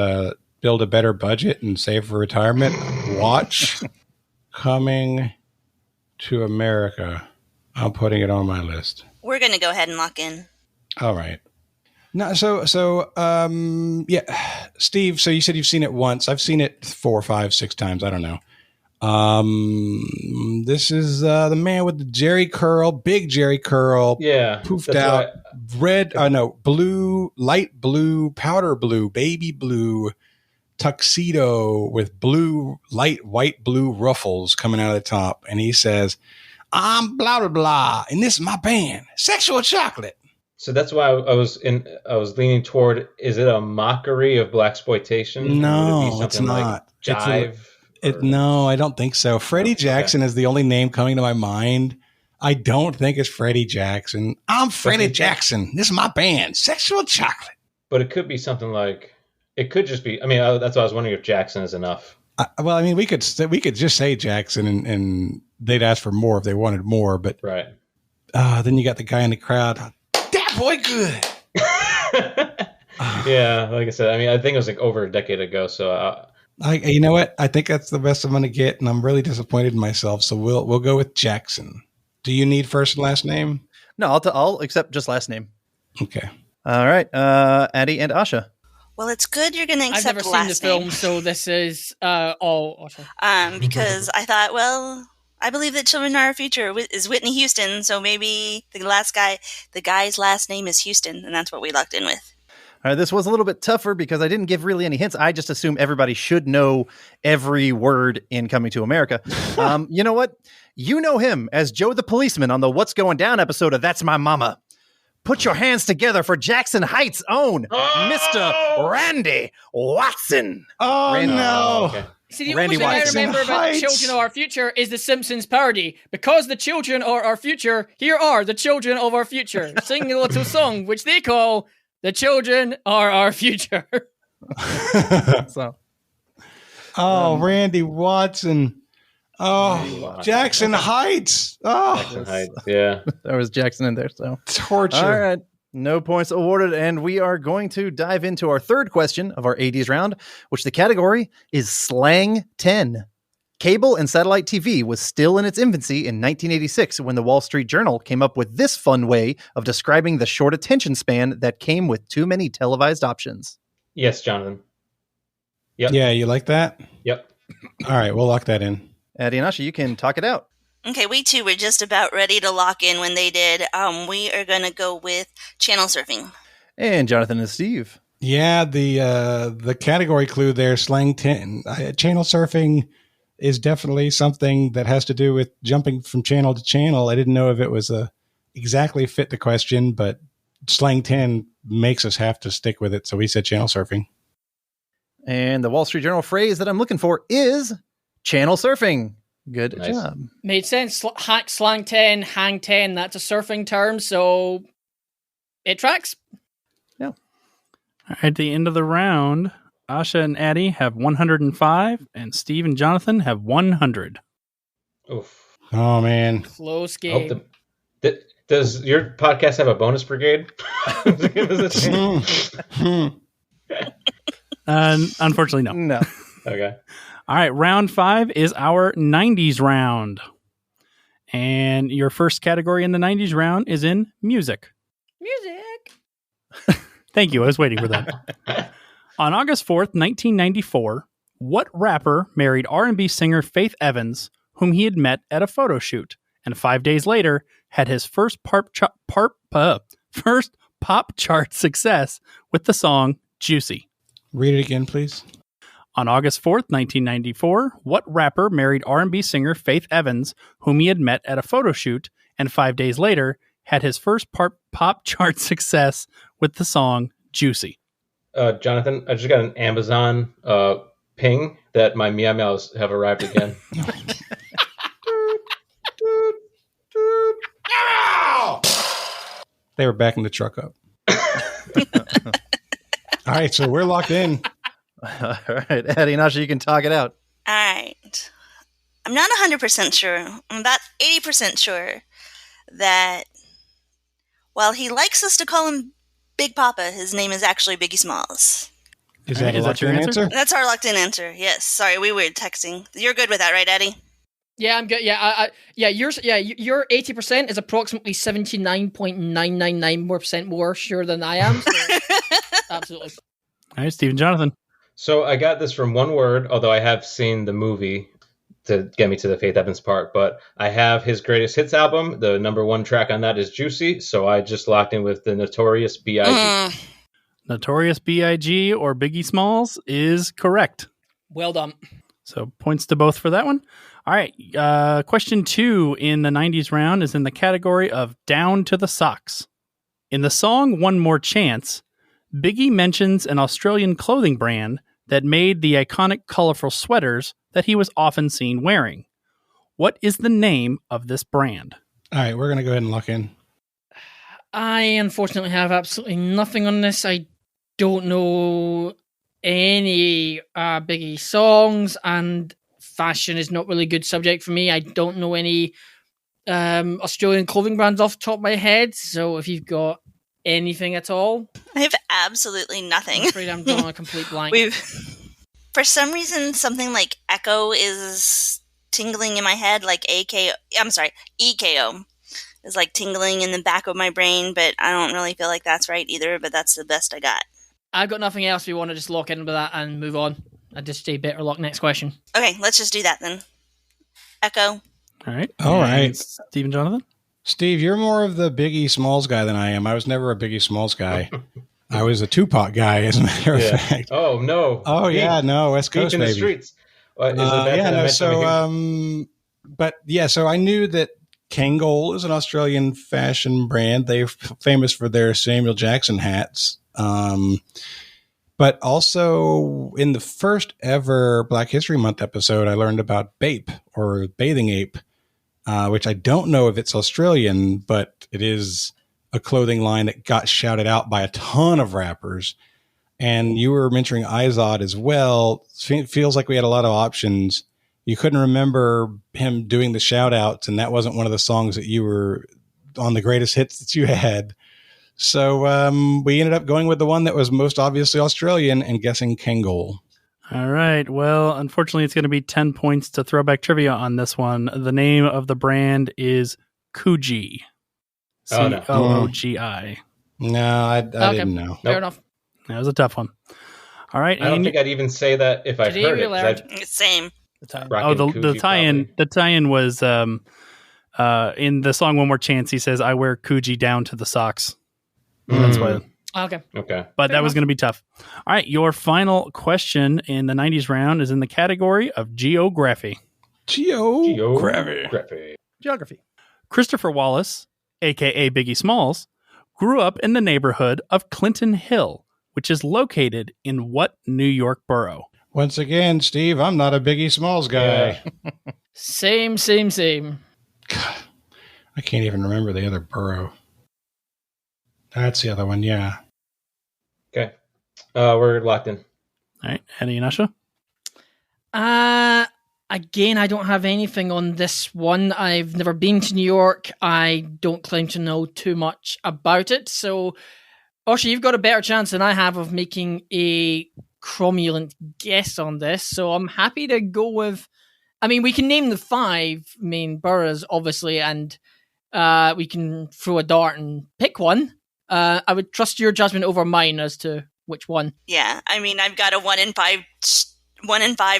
[SPEAKER 1] build a better budget and save for retirement. Watch Coming to America. I'm putting it on my list.
[SPEAKER 4] We're going to go ahead and lock in.
[SPEAKER 1] All right. No, yeah, Steve. So you said you've seen it once. I've seen it 4, 5, 6 times. I don't know. This is the man with the Jerry curl, big Jerry curl.
[SPEAKER 5] Yeah,
[SPEAKER 1] poofed out, red. Blue, light blue, powder blue, baby blue tuxedo with blue, light white blue ruffles coming out of the top, and he says, "I'm blah blah blah, and this is my band, Sexual Chocolate."
[SPEAKER 5] So that's why I was leaning toward, is it a mockery of blaxploitation?
[SPEAKER 1] No, it's not.
[SPEAKER 5] Like jive?
[SPEAKER 1] No, I don't think so. Freddie Jackson is the only name coming to my mind. I don't think it's Freddie Jackson. I'm Freddie Jackson. This is my band, Sexual Chocolate.
[SPEAKER 5] But it could be something like, it could just be, I mean, that's why I was wondering if Jackson is enough.
[SPEAKER 1] Well, I mean, we could just say Jackson and they'd ask for more if they wanted more. But
[SPEAKER 5] right.
[SPEAKER 1] Then you got the guy in the crowd. That boy good.
[SPEAKER 5] Yeah, like I said, I mean, I think it was like over a decade ago. So,
[SPEAKER 1] you know what? I think that's the best I'm going to get, and I'm really disappointed in myself. So we'll go with Jackson. Do you need first and last name?
[SPEAKER 2] No, I'll accept just last name.
[SPEAKER 1] Okay.
[SPEAKER 2] All right, Addy and Asha.
[SPEAKER 4] Well, it's good you're going to accept
[SPEAKER 3] I've never
[SPEAKER 4] last
[SPEAKER 3] seen the
[SPEAKER 4] name.
[SPEAKER 3] film, so this is all Asha.
[SPEAKER 4] Because I thought, well, I believe that children are our future is Whitney Houston, so maybe the guy's last name is Houston, and that's what we locked in with.
[SPEAKER 2] All right, this was a little bit tougher because I didn't give really any hints. I just assume everybody should know every word in Coming to America. You know what? You know him as Joe the policeman on the What's Going Down episode of That's My Mama. Put your hands together for Jackson Heights' own Mr. Randy Watson.
[SPEAKER 1] Oh,
[SPEAKER 2] Randy.
[SPEAKER 1] no.
[SPEAKER 5] Okay.
[SPEAKER 3] See, the
[SPEAKER 2] Randy
[SPEAKER 3] only thing I
[SPEAKER 1] Watson
[SPEAKER 3] remember about the
[SPEAKER 1] Heights.
[SPEAKER 3] children of our future is the Simpsons parody. Because the children are our future, here are the children of our future. Sing a little song, which they call The Children Are Our Future.
[SPEAKER 2] So,
[SPEAKER 1] Randy Watson. Oh, Jackson Heights. Oh,
[SPEAKER 5] Jackson Heights, yeah.
[SPEAKER 2] there was Jackson in there. So
[SPEAKER 1] torture.
[SPEAKER 2] all right. No points awarded, and we are going to dive into our third question of our 80s round, which the category is Slang 10. Cable and satellite TV was still in its infancy in 1986 when the Wall Street Journal came up with this fun way of describing the short attention span that came with too many televised options.
[SPEAKER 5] Yes, Jonathan. Yep.
[SPEAKER 1] Yeah, you like that?
[SPEAKER 5] Yep.
[SPEAKER 1] All right, we'll lock that in.
[SPEAKER 2] Addy and Asha, you can talk it out.
[SPEAKER 4] Okay, we too were just about ready to lock in when they did. We are going to go with channel surfing.
[SPEAKER 2] And Jonathan and Steve.
[SPEAKER 1] Yeah, the category clue there, Slang 10. Channel surfing is definitely something that has to do with jumping from channel to channel. I didn't know if it was exactly fit the question, but Slang 10 makes us have to stick with it. So we said channel surfing.
[SPEAKER 2] And the Wall Street Journal phrase that I'm looking for is channel surfing. Good
[SPEAKER 5] Nice.
[SPEAKER 2] job.
[SPEAKER 3] Made sense. Slang 10, hang 10. That's a surfing term, so it tracks.
[SPEAKER 6] At the end of the round, Asha and Addy have 105, and Steve and Jonathan have 100.
[SPEAKER 5] Oof.
[SPEAKER 1] Oh, man.
[SPEAKER 3] Close
[SPEAKER 5] I hope
[SPEAKER 3] game.
[SPEAKER 5] does your podcast have a bonus brigade?
[SPEAKER 6] Unfortunately, no.
[SPEAKER 2] No.
[SPEAKER 5] Okay.
[SPEAKER 6] All right, round 5 is our 90s round. And your first category in the 90s round is in music.
[SPEAKER 3] Music.
[SPEAKER 6] Thank you. I was waiting for that. On August 4th, 1994, what rapper married R&B singer Faith Evans, whom he had met at a photo shoot, and 5 days later had his first first pop chart success with the song Juicy?
[SPEAKER 1] Read it again, please.
[SPEAKER 6] On August 4th, 1994, what rapper married R&B singer Faith Evans, whom he had met at a photo shoot, and 5 days later had his first pop chart success with the song Juicy?
[SPEAKER 5] Jonathan, I just got an Amazon ping that my Meow Meows have arrived again.
[SPEAKER 1] They were backing the truck up. All right, so we're locked in.
[SPEAKER 2] All right, Addy and Asha, you can talk it out.
[SPEAKER 4] All right. I'm not 100% sure. I'm about 80% sure that while he likes us to call him Big Papa, his name is actually Biggie Smalls.
[SPEAKER 1] Is that
[SPEAKER 6] your answer?
[SPEAKER 4] That's our locked in answer. Yes. Sorry, we were texting. You're good with that, right, Addy?
[SPEAKER 3] Yeah, I'm good. Yeah, your 80% is approximately 79.999% more sure than I am. So absolutely.
[SPEAKER 6] All right, Steve and Jonathan.
[SPEAKER 5] So I got this from one word, although I have seen the movie to get me to the Faith Evans part. But I have his greatest hits album. The number one track on that is Juicy. So I just locked in with the Notorious B.I.G.
[SPEAKER 6] Notorious B.I.G. or Biggie Smalls is correct.
[SPEAKER 3] Well done.
[SPEAKER 6] So points to both for that one. All right. Question 2 in the 90s round is in the category of Down to the Socks. In the song One More Chance, Biggie mentions an Australian clothing brand that made the iconic colorful sweaters that he was often seen wearing. What is the name of this brand?
[SPEAKER 1] All right, we're going to go ahead and lock in.
[SPEAKER 3] I unfortunately have absolutely nothing on this. I don't know any Biggie songs, and fashion is not really a good subject for me. I don't know any Australian clothing brands off the top of my head, so if you've got anything at all.
[SPEAKER 4] I have absolutely nothing.
[SPEAKER 3] I'm afraid I'm drawing a complete blank.
[SPEAKER 4] For some reason, something like Echo is tingling in my head, like EKO is like tingling in the back of my brain, but I don't really feel like that's right either, but that's the best I got.
[SPEAKER 3] I've got nothing else. We want to just lock in with that and move on. I just stay better lock next question.
[SPEAKER 4] Okay, let's just do that then. Echo.
[SPEAKER 6] All right.
[SPEAKER 1] All right.
[SPEAKER 6] Steve and Jonathan?
[SPEAKER 1] Steve, you're more of the Biggie Smalls guy than I am. I was never a Biggie Smalls guy. I was a Tupac guy, as a matter of fact.
[SPEAKER 5] Oh, no.
[SPEAKER 1] Oh, yeah, no, West Coast,
[SPEAKER 5] in
[SPEAKER 1] baby.
[SPEAKER 5] the streets. So
[SPEAKER 1] I knew that Kangol is an Australian fashion brand. They're famous for their Samuel Jackson hats. But also in the first ever Black History Month episode, I learned about BAPE, or bathing ape, which I don't know if it's Australian, but it is a clothing line that got shouted out by a ton of rappers. And you were mentioning Izod as well. It feels like we had a lot of options. You couldn't remember him doing the shout outs, and that wasn't one of the songs that you were on the greatest hits that you had. So we ended up going with the one that was most obviously Australian and guessing Kangol.
[SPEAKER 6] All right. Well, unfortunately, it's going to be 10 points to Throwback Trivia on this one. The name of the brand is Coogi. Coogi.
[SPEAKER 1] No, I didn't know.
[SPEAKER 3] Fair enough.
[SPEAKER 6] That was a tough one. All right.
[SPEAKER 5] I don't think I'd even say that if I heard it.
[SPEAKER 4] Same.
[SPEAKER 6] The tie-in was in the song One More Chance. He says, "I wear Coogi down to the socks." That's why.
[SPEAKER 3] Okay.
[SPEAKER 6] But that was going to be tough. All right. Your final question in the 90s round is in the category of geography.
[SPEAKER 1] Geography.
[SPEAKER 6] Christopher Wallace, a.k.a. Biggie Smalls, grew up in the neighborhood of Clinton Hill, which is located in what New York borough?
[SPEAKER 1] Once again, Steve, I'm not a Biggie Smalls guy.
[SPEAKER 3] Yeah. Same.
[SPEAKER 1] God, I can't even remember the other borough. That's the other one, yeah.
[SPEAKER 5] Okay. We're locked in.
[SPEAKER 6] All right. Addy and Asha?
[SPEAKER 3] Again, I don't have anything on this one. I've never been to New York. I don't claim to know too much about it. So, Asha, you've got a better chance than I have of making a cromulent guess on this. So I'm happy to go with... I mean, we can name the 5 main boroughs, obviously, and we can throw a dart and pick one. I would trust your judgment over mine as to which one.
[SPEAKER 4] Yeah, I mean, I've got a 1 in 5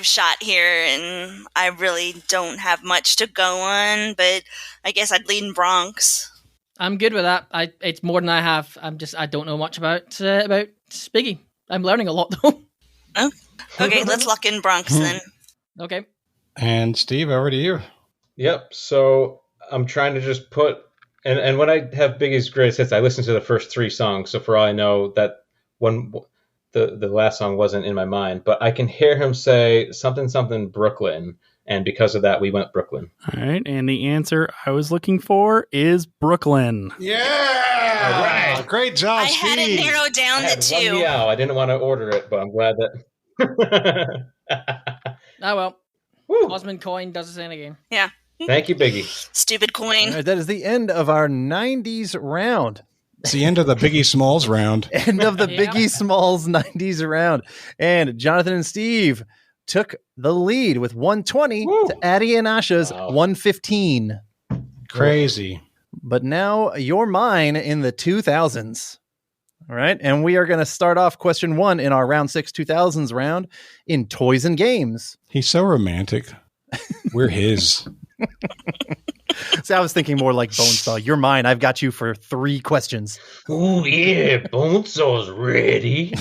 [SPEAKER 4] shot here, and I really don't have much to go on, but I guess I'd lean Bronx.
[SPEAKER 3] I'm good with that. It's more than I have. I don't know much about Biggie. I'm learning a lot, though.
[SPEAKER 4] Oh, okay, let's lock in Bronx then.
[SPEAKER 3] Okay.
[SPEAKER 1] And Steve, over to you.
[SPEAKER 5] Yep. So I'm trying to just put, and when I have Biggie's greatest hits, I listen to the first 3 songs. So for all I know, that one, the last song wasn't in my mind, but I can hear him say something Brooklyn, and because of that, we went Brooklyn.
[SPEAKER 6] All right, and the answer I was looking for is Brooklyn.
[SPEAKER 1] Yeah! All right. Great job, Steve.
[SPEAKER 4] I had it narrowed down to 2.
[SPEAKER 5] One meow. I didn't want to order it, but I'm glad that...
[SPEAKER 3] Oh, well.
[SPEAKER 5] Woo.
[SPEAKER 3] Osmond Coin does the same again.
[SPEAKER 4] Yeah.
[SPEAKER 5] Thank you, Biggie.
[SPEAKER 4] Stupid coin.
[SPEAKER 2] All right, that is the end of our 90s round.
[SPEAKER 1] It's the end of the Biggie Smalls round.
[SPEAKER 2] End of the
[SPEAKER 3] Yep.
[SPEAKER 2] Biggie Smalls 90s round. And Jonathan and Steve took the lead with 120
[SPEAKER 5] Woo.
[SPEAKER 2] to Addie and Asha's
[SPEAKER 5] Wow.
[SPEAKER 2] 115.
[SPEAKER 1] Crazy.
[SPEAKER 2] But now you're mine in the 2000s. All right. And we are going to start off question 1 in our round 6 2000s round in toys and games.
[SPEAKER 1] He's so romantic. We're his.
[SPEAKER 2] So I was thinking more like Bonesaw. You're mine. I've got you for 3 questions.
[SPEAKER 5] Oh, yeah. Bonesaw's ready.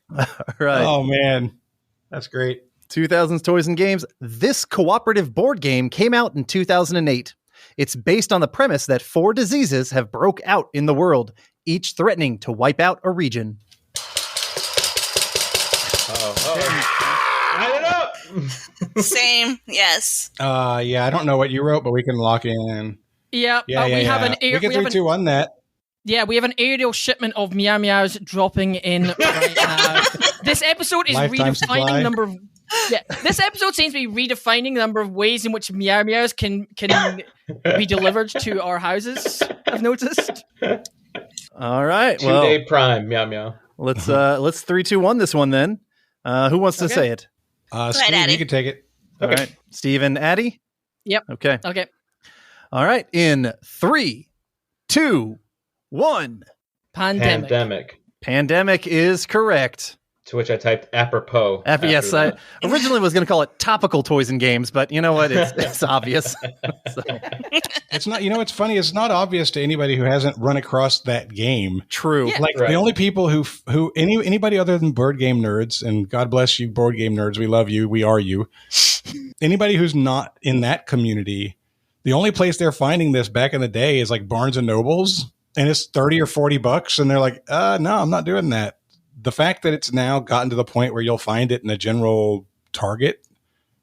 [SPEAKER 2] All right.
[SPEAKER 1] Oh, man. That's great.
[SPEAKER 2] 2000s toys and games. This cooperative board game came out in 2008. It's based on the premise that 4 diseases have broke out in the world, each threatening to wipe out a region.
[SPEAKER 5] Line it up.
[SPEAKER 4] Same. Yes.
[SPEAKER 1] Yeah, I don't know what you wrote, but we can lock in.
[SPEAKER 3] Yeah,
[SPEAKER 1] Yeah,
[SPEAKER 3] we have an
[SPEAKER 1] we can 3-2 on that.
[SPEAKER 3] Yeah, we have an aerial shipment of Meow Meows dropping in right now. This episode is
[SPEAKER 1] Lifetime supply.
[SPEAKER 3] redefining the number of. Yeah, this episode seems to be redefining the number of ways in which Meow Meows can be delivered to our houses. I've noticed.
[SPEAKER 2] All right. Well,
[SPEAKER 5] 2-day prime. Meow meow.
[SPEAKER 2] let's 3-2-1 this one then. Who wants to
[SPEAKER 3] Okay.
[SPEAKER 2] say it?
[SPEAKER 1] Steve,
[SPEAKER 4] Addie.
[SPEAKER 1] you can take it.
[SPEAKER 2] All right. Steve and Addie?
[SPEAKER 3] Yep.
[SPEAKER 2] Okay.
[SPEAKER 3] Okay.
[SPEAKER 2] All right. In 3, 2, 1.
[SPEAKER 3] Pandemic.
[SPEAKER 2] Pandemic is correct.
[SPEAKER 5] To which I typed apropos.
[SPEAKER 2] Yes, I
[SPEAKER 5] that.
[SPEAKER 2] originally was going to call it topical toys and games, but you know what? It's obvious. So,
[SPEAKER 1] It's not, it's funny. It's not obvious to anybody who hasn't run across that game.
[SPEAKER 2] true.
[SPEAKER 3] Yeah.
[SPEAKER 1] Like
[SPEAKER 5] Right.
[SPEAKER 1] the only people who anybody other than board game nerds, and God bless you, board game nerds, we love you, we are you. Anybody who's not in that community, the only place they're finding this back in the day is like Barnes and Nobles, and it's $30 or $40, and they're like, no, I'm not doing that. The fact that it's now gotten to the point where you'll find it in a general Target,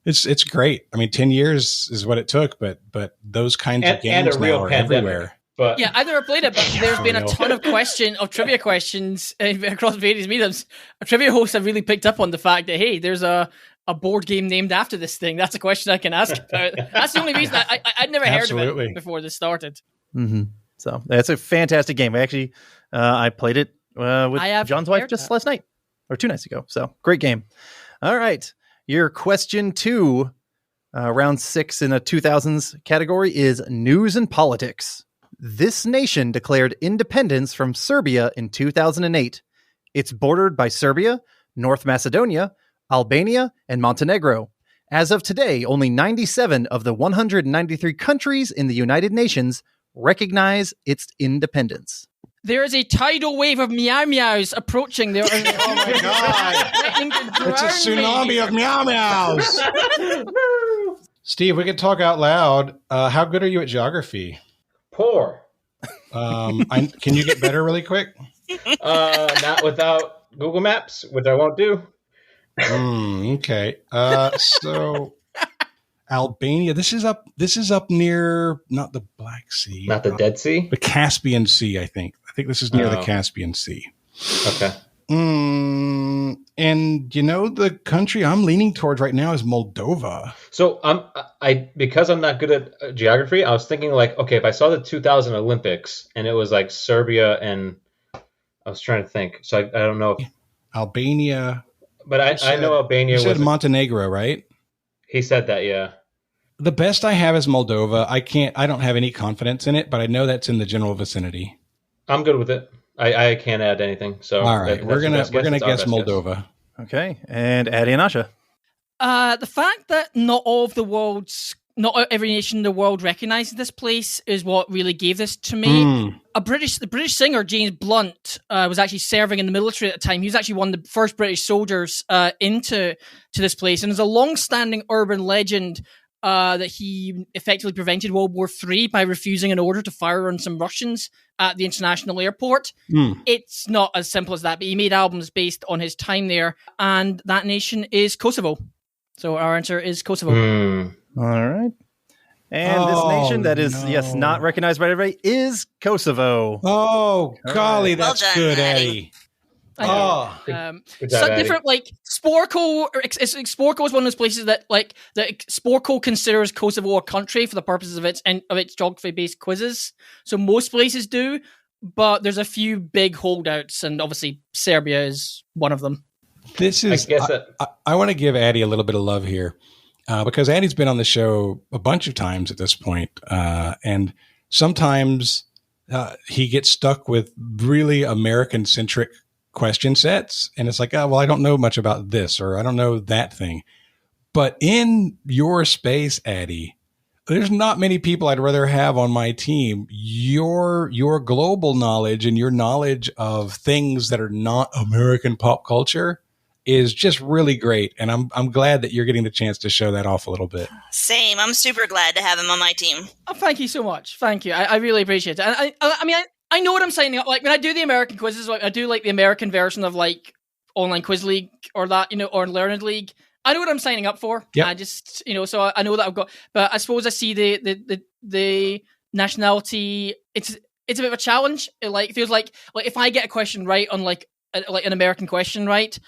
[SPEAKER 1] it's great. I mean, 10 years is what it took, but those kinds of
[SPEAKER 5] And
[SPEAKER 1] games
[SPEAKER 5] a real
[SPEAKER 1] now are
[SPEAKER 5] pandemic.
[SPEAKER 1] everywhere.
[SPEAKER 5] But
[SPEAKER 3] Yeah, I've never played it, but there's been a
[SPEAKER 1] real.
[SPEAKER 3] ton of trivia questions across various mediums. Trivia hosts have really picked up on the fact that, hey, there's a board game named after this thing. That's a question I can ask about. That's the only reason I'd never heard of
[SPEAKER 1] Absolutely.
[SPEAKER 3] it before this started.
[SPEAKER 2] Mm-hmm. So that's a fantastic game. Actually, I played it with
[SPEAKER 3] I have
[SPEAKER 2] John's wife
[SPEAKER 3] heard
[SPEAKER 2] just
[SPEAKER 3] that.
[SPEAKER 2] last night or 2 nights ago. So great game. All right. Your question 2, round 6 in the 2000s category is news and politics. This nation declared independence from Serbia in 2008. It's bordered by Serbia, North Macedonia, Albania, and Montenegro. As of today, only 97 of the 193 countries in the United Nations recognize its independence.
[SPEAKER 3] There is a tidal wave of Meow Meows approaching. There are, oh
[SPEAKER 1] my God. It's a tsunami of meow meows. Steve, we can talk out loud. How good are you at geography?
[SPEAKER 5] poor.
[SPEAKER 1] Can you get better really quick?
[SPEAKER 5] Not without Google Maps, which I won't do.
[SPEAKER 1] Okay. So Albania. This is up near not the Black Sea,
[SPEAKER 5] Not the Dead Sea.
[SPEAKER 1] the Caspian Sea. I think this is near the
[SPEAKER 5] Oh.
[SPEAKER 1] Caspian Sea.
[SPEAKER 5] Okay.
[SPEAKER 1] And the country I'm leaning towards right now is Moldova.
[SPEAKER 5] So because I'm not good at geography, I was thinking like, okay, if I saw the 2000 Olympics and it was like Serbia and I was trying to think. So I don't know if,
[SPEAKER 1] Albania.
[SPEAKER 5] but I know Albania
[SPEAKER 1] You said
[SPEAKER 5] was.
[SPEAKER 1] Montenegro, right?
[SPEAKER 5] He said that, yeah.
[SPEAKER 1] The best I have is Moldova. I don't have any confidence in it, but I know that's in the general vicinity.
[SPEAKER 5] I'm good with it. I can't add anything. So
[SPEAKER 1] All right,
[SPEAKER 5] that's
[SPEAKER 1] we're
[SPEAKER 5] the
[SPEAKER 1] gonna
[SPEAKER 5] best guess. It's our
[SPEAKER 1] guess
[SPEAKER 5] best guess.
[SPEAKER 1] Moldova.
[SPEAKER 2] Okay. And Addie and Asha.
[SPEAKER 3] The fact that not every nation in the world recognizes this place is what really gave this to me. The British singer James Blunt was actually serving in the military at the time. He was actually one of the first British soldiers into this place, and there's a long-standing urban legend that he effectively prevented World War III by refusing an order to fire on some Russians at the international airport. It's not as simple as that, but he made albums based on his time there, and that nation is Kosovo. So our answer is Kosovo.
[SPEAKER 2] All right. And this nation that is, yes, not recognized by everybody is Kosovo.
[SPEAKER 1] Oh, golly,
[SPEAKER 4] Well
[SPEAKER 1] that's
[SPEAKER 4] done,
[SPEAKER 1] good,
[SPEAKER 4] Addy.
[SPEAKER 1] Eddie.
[SPEAKER 5] Good job,
[SPEAKER 3] So
[SPEAKER 5] Addy.
[SPEAKER 3] different, like Sporco. Sporco is one of those places that Sporco considers Kosovo a country for the purposes of its geography-based quizzes. So most places do, but there's a few big holdouts, and obviously Serbia is one of them.
[SPEAKER 1] This is. I want to give Addy a little bit of love here because Addy's been on the show a bunch of times at this point, and sometimes he gets stuck with really American-centric question sets, and it's like, oh, well, I don't know much about this, or I don't know that thing. But in your space, Addy, there's not many people I'd rather have on my team. Your global knowledge and your knowledge of things that are not American pop culture is just really great, and I'm glad that you're getting the chance to show that off a little bit.
[SPEAKER 4] Same. I'm super glad to have him on my team.
[SPEAKER 3] Oh, thank you so much. Thank you. I really appreciate it. And I mean, I know what I'm signing up. Like when I do the American quizzes, like I do like the American version of like Online Quiz League or that, or Learned League. I know what I'm signing up for.
[SPEAKER 1] Yep.
[SPEAKER 3] I just, so I know that I've got. But I suppose I see the nationality. It's a bit of a challenge. It feels like if I get a question right on like an American question right.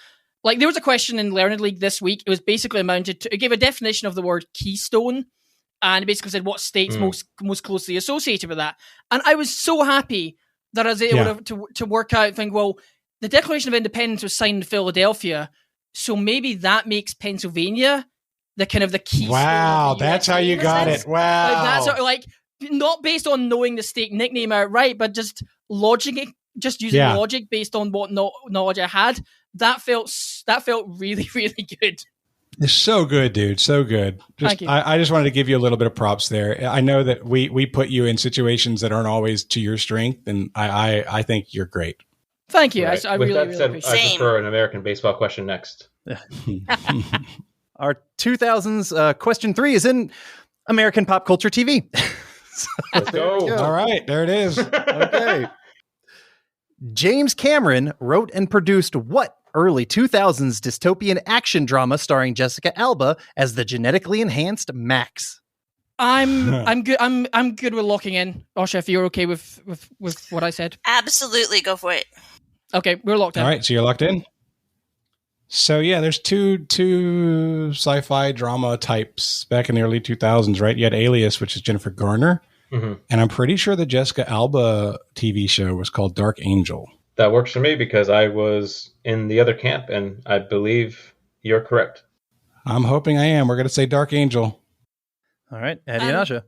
[SPEAKER 3] Like there was a question in Learned League this week. It was basically amounted to. It gave a definition of the word keystone. And it basically said what state's most closely associated with that. And I was so happy that I was able to work out and think, well, the Declaration of Independence was signed in Philadelphia, so maybe that makes Pennsylvania the kind of the keystone.
[SPEAKER 1] Wow, that's how you got it. Wow.
[SPEAKER 3] That's not based on knowing the state nickname outright, but just logic, just using logic based on what knowledge I had. That felt really, really good.
[SPEAKER 1] It's so good, dude. So good.
[SPEAKER 3] Thank you.
[SPEAKER 1] I just wanted to give you a little bit of props there. I know that we put you in situations that aren't always to your strength, and I think you're great.
[SPEAKER 3] Thank you.
[SPEAKER 5] Right.
[SPEAKER 3] I
[SPEAKER 5] With
[SPEAKER 3] really,
[SPEAKER 5] that
[SPEAKER 3] really
[SPEAKER 5] said,
[SPEAKER 3] appreciate it.
[SPEAKER 5] I prefer an American baseball question next.
[SPEAKER 2] Our 2000s question 3 is in American pop culture TV.
[SPEAKER 5] Let's go.
[SPEAKER 1] All right, there it is.
[SPEAKER 2] Okay. James Cameron wrote and produced what early 2000s dystopian action drama starring Jessica Alba as the genetically enhanced Max?
[SPEAKER 3] I'm good. I'm good with locking in. Asha, if you're okay with what I said.
[SPEAKER 4] Absolutely, go for it.
[SPEAKER 3] Okay, we're locked in.
[SPEAKER 1] All right, so you're locked in. So yeah, there's two sci-fi drama types back in the early 2000s, right? You had Alias, which is Jennifer Garner, and I'm pretty sure the Jessica Alba TV show was called Dark Angel.
[SPEAKER 5] That works for me because I was in the other camp, and I believe you're correct.
[SPEAKER 1] I'm hoping I am. We're going to say Dark Angel.
[SPEAKER 2] All right, Addy and Asha.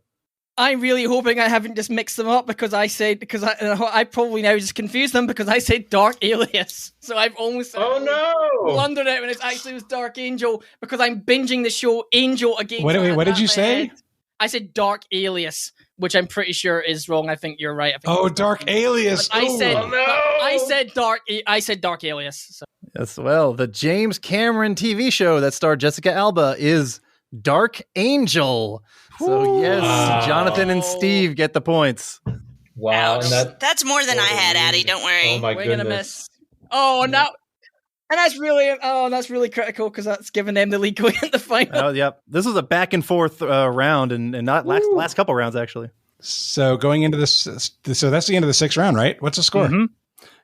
[SPEAKER 3] I'm really hoping I haven't just mixed them up because I probably now just confused them because I said Dark Alias. So I've almost blundered it when it actually was Dark Angel because I'm binging the show Angel again.
[SPEAKER 1] What did you say?
[SPEAKER 3] I said Dark Alias, which I'm pretty sure is wrong. I think you're right.
[SPEAKER 1] Dark Alias.
[SPEAKER 3] I said Dark Alias. So.
[SPEAKER 2] Yes, well, the James Cameron TV show that starred Jessica Alba is Dark Angel. So yes, Jonathan and Steve get the points.
[SPEAKER 5] Wow,
[SPEAKER 4] that's more than I had, Addy. Don't worry.
[SPEAKER 5] Oh my
[SPEAKER 3] We're
[SPEAKER 5] goodness.
[SPEAKER 3] gonna miss. Oh no. And that's really critical because that's giving them the lead going in the final.
[SPEAKER 2] Oh, yep. This was a back and forth round, and not last couple rounds actually.
[SPEAKER 1] So going into this, so that's the end of the 6th round, right? What's the score?
[SPEAKER 6] Mm-hmm.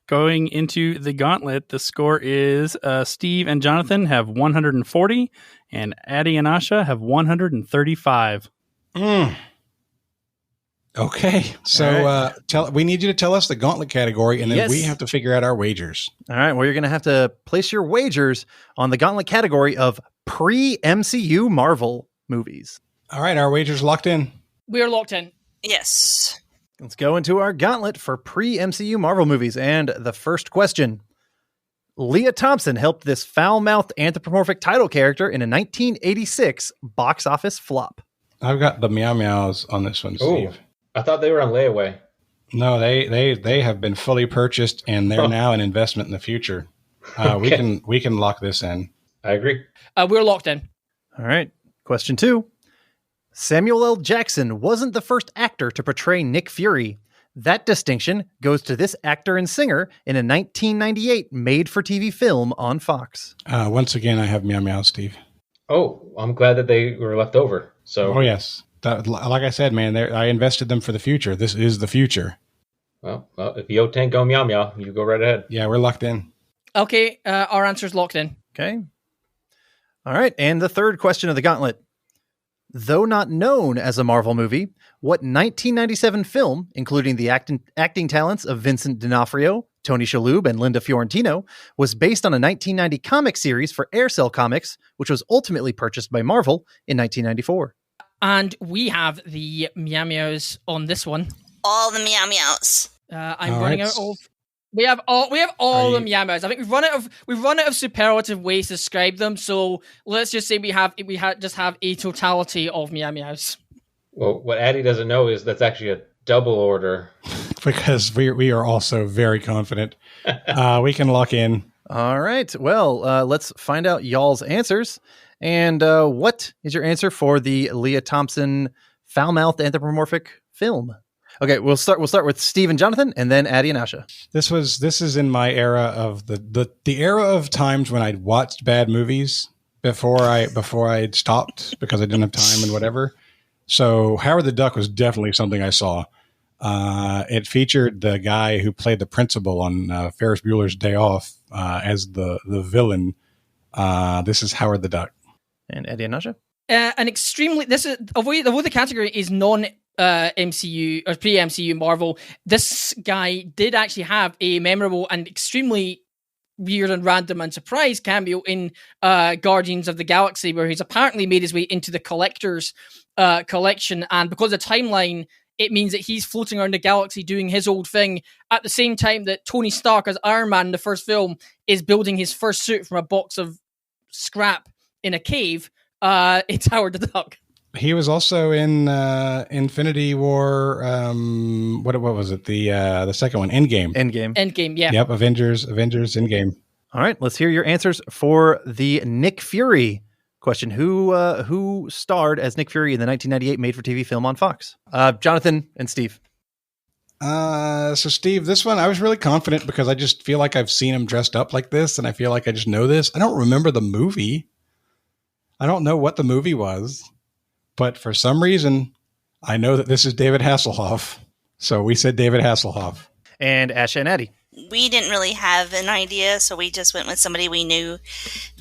[SPEAKER 6] Going into the gauntlet, the score is Steve and Jonathan have 140, and Addy and Asha have 135.
[SPEAKER 1] Okay, so we need you to tell us the gauntlet category, and then we have to figure out our wagers.
[SPEAKER 2] All right, well, you're going to have to place your wagers on the gauntlet category of pre-MCU Marvel movies.
[SPEAKER 1] All right, our wagers locked in.
[SPEAKER 3] We are locked in.
[SPEAKER 4] Yes.
[SPEAKER 2] Let's go into our gauntlet for pre-MCU Marvel movies, and the first question. Leah Thompson helped this foul-mouthed anthropomorphic title character in a 1986 box office flop.
[SPEAKER 1] I've got the Meow Meows on this one, Steve.
[SPEAKER 5] Ooh, I thought they were on layaway.
[SPEAKER 1] No, they have been fully purchased, and they're now an investment in the future. We can lock this in.
[SPEAKER 5] I agree.
[SPEAKER 3] We're locked in.
[SPEAKER 2] All right. Question 2. Samuel L. Jackson wasn't the first actor to portray Nick Fury. That distinction goes to this actor and singer in a 1998 made-for-TV film on Fox.
[SPEAKER 1] Once again, I have Meow Meow, Steve.
[SPEAKER 5] Oh, I'm glad that they were left over. So,
[SPEAKER 1] oh yes, like I said, man, I invested them for the future. This is the future.
[SPEAKER 5] Well, if Yo Tank go Meow Meow, you go right ahead.
[SPEAKER 1] Yeah, we're locked in.
[SPEAKER 3] Okay, our answer's locked in.
[SPEAKER 2] Okay. All right. And the third question of the gauntlet. Though not known as a Marvel movie, what 1997 film, including the acting talents of Vincent D'Onofrio, Tony Shalhoub, and Linda Fiorentino, was based on a 1990 comic series for Aircel Comics, which was ultimately purchased by Marvel in 1994?
[SPEAKER 3] And we have the meow meows on this one.
[SPEAKER 4] All the meow meows.
[SPEAKER 3] I'm
[SPEAKER 1] All
[SPEAKER 3] running
[SPEAKER 1] right.
[SPEAKER 3] out of. We have all the meow meows. I think we've run out of superlative ways to describe them. So let's just say we just have a totality of meow meows.
[SPEAKER 5] Well, what Addie doesn't know is that's actually a double order.
[SPEAKER 1] Because we are also very confident. We can lock in.
[SPEAKER 2] All right. Well, let's find out y'all's answers. And what is your answer for the Leah Thompson foul-mouthed anthropomorphic film? Okay, we'll start with Steve and Jonathan, and then Addie and Asha.
[SPEAKER 1] This is in my era of the era of times when I'd watched bad movies before I'd stopped because I didn't have time and whatever. So Howard the Duck was definitely something I saw. It featured the guy who played the principal on Ferris Bueller's Day Off as the villain. This is Howard the Duck.
[SPEAKER 2] And Addie and Asha?
[SPEAKER 3] An extremely although the category is non MCU or pre-MCU Marvel, this guy did actually have a memorable and extremely weird and random and surprise cameo in Guardians of the Galaxy, where he's apparently made his way into the collector's collection, and because of the timeline, it means that he's floating around the galaxy doing his old thing at the same time that Tony Stark as Iron Man in the first film is building his first suit from a box of scrap in a cave. It's Howard the Duck.
[SPEAKER 1] He was also in Infinity War. What was it? The second one, Endgame.
[SPEAKER 3] Endgame, yeah.
[SPEAKER 1] Yep, Avengers, Endgame.
[SPEAKER 2] All right, let's hear your answers for the Nick Fury question. Who starred as Nick Fury in the 1998 made-for-TV film on Fox? Jonathan and Steve.
[SPEAKER 1] So Steve, this one I was really confident because I just feel like I've seen him dressed up like this, and I feel like I just know this. I don't remember the movie. I don't know what the movie was, but for some reason, I know that this is David Hasselhoff. So we said David Hasselhoff.
[SPEAKER 2] And Asha and Addy.
[SPEAKER 4] We didn't really have an idea, so we just went with somebody we knew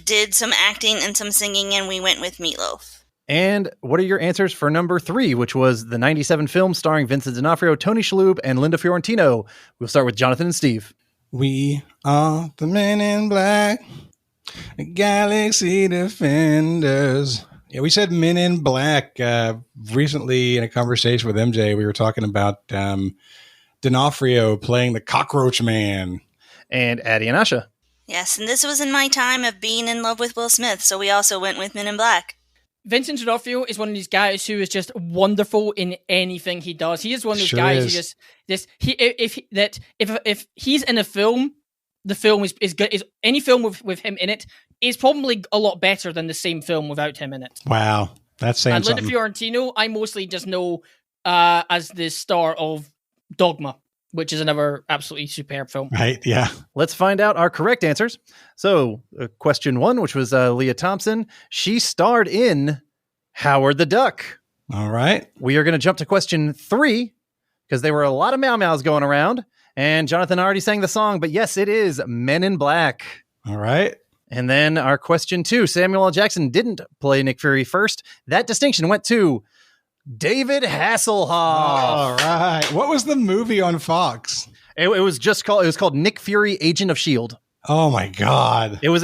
[SPEAKER 4] did some acting and some singing, and we went with Meatloaf.
[SPEAKER 2] And what are your answers for number 3, which was the 97 film starring Vincent D'Onofrio, Tony Shalhoub, and Linda Fiorentino? We'll start with Jonathan and Steve.
[SPEAKER 1] We are the Men in Black, Galaxy Defenders. Yeah, we said Men in Black recently in a conversation with MJ. We were talking about D'Onofrio playing the Cockroach Man.
[SPEAKER 2] And Addy and Asha.
[SPEAKER 4] Yes, and this was in my time of being in love with Will Smith, so we also went with Men in Black.
[SPEAKER 3] Vincent D'Onofrio is one of these guys who is just wonderful in anything he does. He is one of those guys who if he's in a film, the film is good. Is any film with him in it is probably a lot better than the same film without him in it.
[SPEAKER 1] Wow, that's saying
[SPEAKER 3] and Linda
[SPEAKER 1] something.
[SPEAKER 3] Fiorentino, I mostly just know as the star of Dogma, which is another absolutely superb film.
[SPEAKER 1] Right, yeah.
[SPEAKER 2] Let's find out our correct answers. So, question 1, which was Leah Thompson, she starred in Howard the Duck.
[SPEAKER 1] All right.
[SPEAKER 2] We are going to jump to question 3, because there were a lot of meow meows going around, and Jonathan already sang the song, but yes, it is Men in Black.
[SPEAKER 1] All right.
[SPEAKER 2] And then our question 2, Samuel L. Jackson didn't play Nick Fury first. That distinction went to David Hasselhoff.
[SPEAKER 1] All right. What was the movie on Fox?
[SPEAKER 2] It was called Nick Fury, Agent of S.H.I.E.L.D.
[SPEAKER 1] Oh my God.
[SPEAKER 2] It was